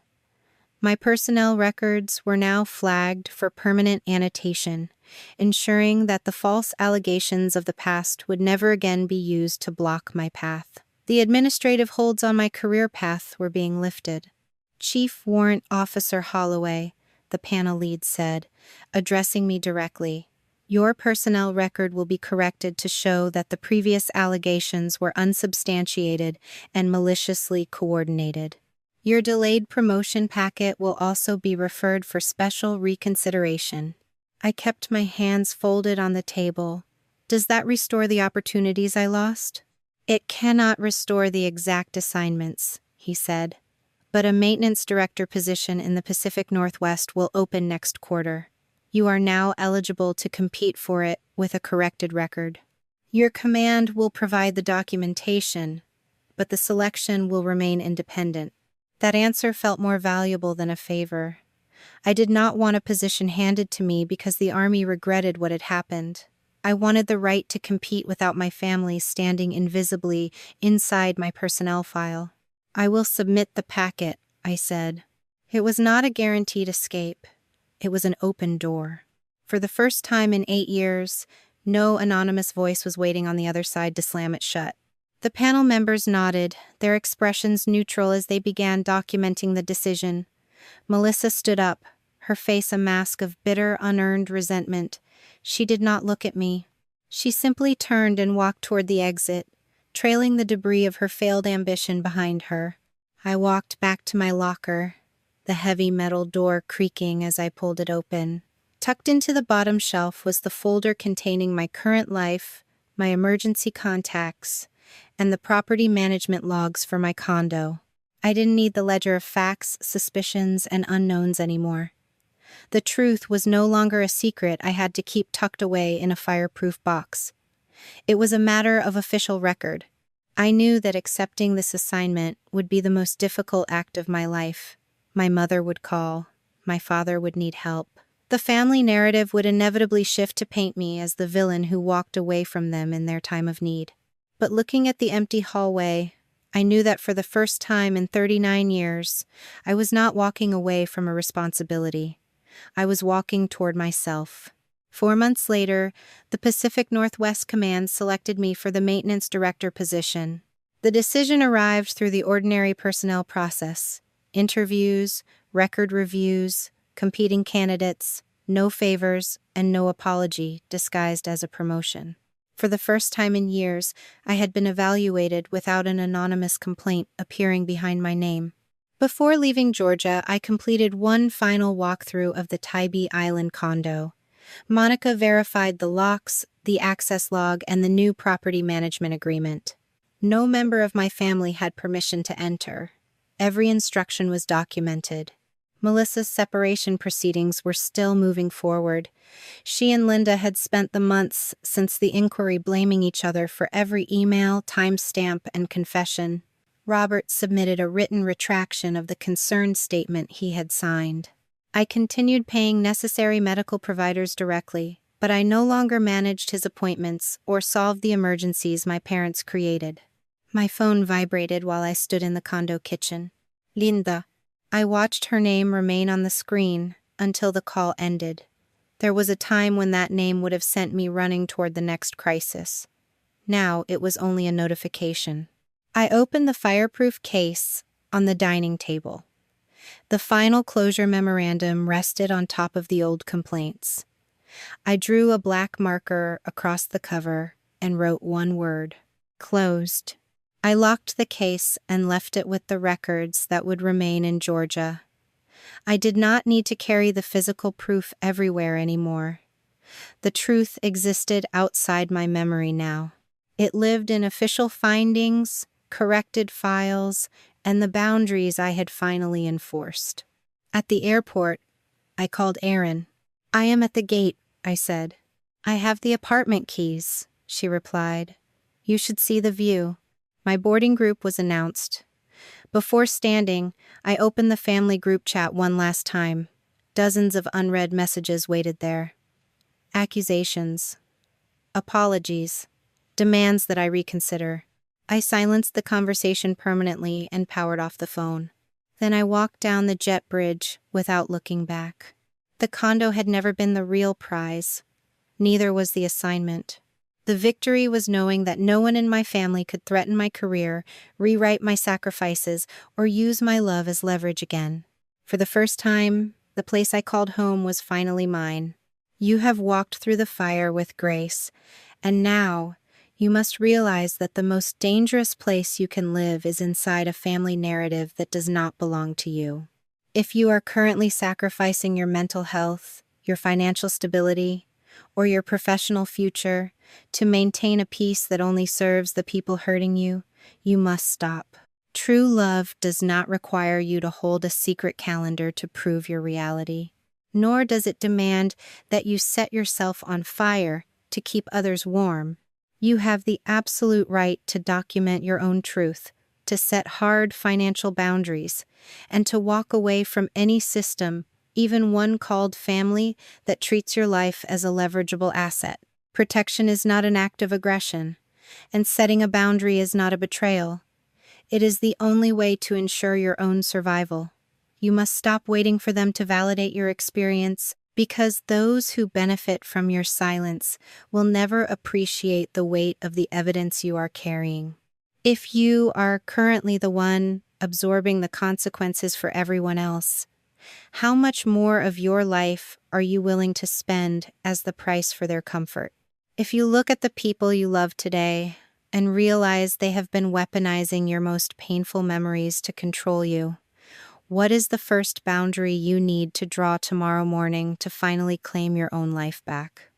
My personnel records were now flagged for permanent annotation, ensuring that the false allegations of the past would never again be used to block my path. The administrative holds on my career path were being lifted. "Chief Warrant Officer Holloway," the panel lead said, addressing me directly, "your personnel record will be corrected to show that the previous allegations were unsubstantiated and maliciously coordinated. Your delayed promotion packet will also be referred for special reconsideration." I kept my hands folded on the table. "Does that restore the opportunities I lost?" "It cannot restore the exact assignments," he said, "but a maintenance director position in the Pacific Northwest will open next quarter. You are now eligible to compete for it with a corrected record. Your command will provide the documentation, but the selection will remain independent." That answer felt more valuable than a favor. I did not want a position handed to me because the Army regretted what had happened. I wanted the right to compete without my family standing invisibly inside my personnel file. "I will submit the packet," I said. It was not a guaranteed escape. It was an open door. For the first time in 8 years, No anonymous voice was waiting on the other side to slam it shut. The panel members nodded, their expressions neutral as they began documenting the decision. Melissa stood up, her face a mask of bitter, unearned resentment. She did not look at me. She simply turned and walked toward the exit, trailing the debris of her failed ambition behind her. I walked back to my locker, the heavy metal door creaking as I pulled it open. Tucked into the bottom shelf was the folder containing my current life, my emergency contacts, and the property management logs for my condo. I didn't need the ledger of facts, suspicions, and unknowns anymore. The truth was no longer a secret I had to keep tucked away in a fireproof box. It was a matter of official record. I knew that accepting this assignment would be the most difficult act of my life. My mother would call. My father would need help. The family narrative would inevitably shift to paint me as the villain who walked away from them in their time of need. But looking at the empty hallway, I knew that for the first time in 39 years, I was not walking away from a responsibility. I was walking toward myself. 4 months later, the Pacific Northwest Command selected me for the maintenance director position. The decision arrived through the ordinary personnel process: interviews, record reviews, competing candidates, no favors, and no apology disguised as a promotion. For the first time in years, I had been evaluated without an anonymous complaint appearing behind my name. Before leaving Georgia, I completed one final walkthrough of the Tybee Island condo. Monica verified the locks, the access log, and the new property management agreement. No member of my family had permission to enter. Every instruction was documented. Melissa's separation proceedings were still moving forward. She and Linda had spent the months since the inquiry blaming each other for every email, timestamp, and confession. Robert submitted a written retraction of the concern statement he had signed. I continued paying necessary medical providers directly, but I no longer managed his appointments or solved the emergencies my parents created. My phone vibrated while I stood in the condo kitchen. Linda. I watched her name remain on the screen until the call ended. There was a time when that name would have sent me running toward the next crisis. Now it was only a notification. I opened the fireproof case on the dining table. The final closure memorandum rested on top of the old complaints. I drew a black marker across the cover and wrote one word: closed. I locked the case and left it with the records that would remain in Georgia. I did not need to carry the physical proof everywhere anymore. The truth existed outside my memory now. It lived in official findings, corrected files, and the boundaries I had finally enforced. At the airport, I called Erin. "I am at the gate," I said. "I have the apartment keys," she replied. "You should see the view." My boarding group was announced. Before standing, I opened the family group chat one last time. Dozens of unread messages waited there. Accusations, apologies, demands that I reconsider. I silenced the conversation permanently and powered off the phone. Then I walked down the jet bridge without looking back. The condo had never been the real prize. Neither was the assignment. The victory was knowing that no one in my family could threaten my career, rewrite my sacrifices, or use my love as leverage again. For the first time, the place I called home was finally mine. You have walked through the fire with grace, and now you must realize that the most dangerous place you can live is inside a family narrative that does not belong to you. If you are currently sacrificing your mental health, your financial stability, or your professional future to maintain a peace that only serves the people hurting you, you must stop. True love does not require you to hold a secret calendar to prove your reality, nor does it demand that you set yourself on fire to keep others warm. You have the absolute right to document your own truth, to set hard financial boundaries, and to walk away from any system, even one called family, that treats your life as a leverageable asset. Protection is not an act of aggression, and setting a boundary is not a betrayal. It is the only way to ensure your own survival. You must stop waiting for them to validate your experience Because those who benefit from your silence will never appreciate the weight of the evidence you are carrying. If you are currently the one absorbing the consequences for everyone else, how much more of your life are you willing to spend as the price for their comfort? If you look at the people you love today and realize they have been weaponizing your most painful memories to control you, what is the first boundary you need to draw tomorrow morning to finally claim your own life back?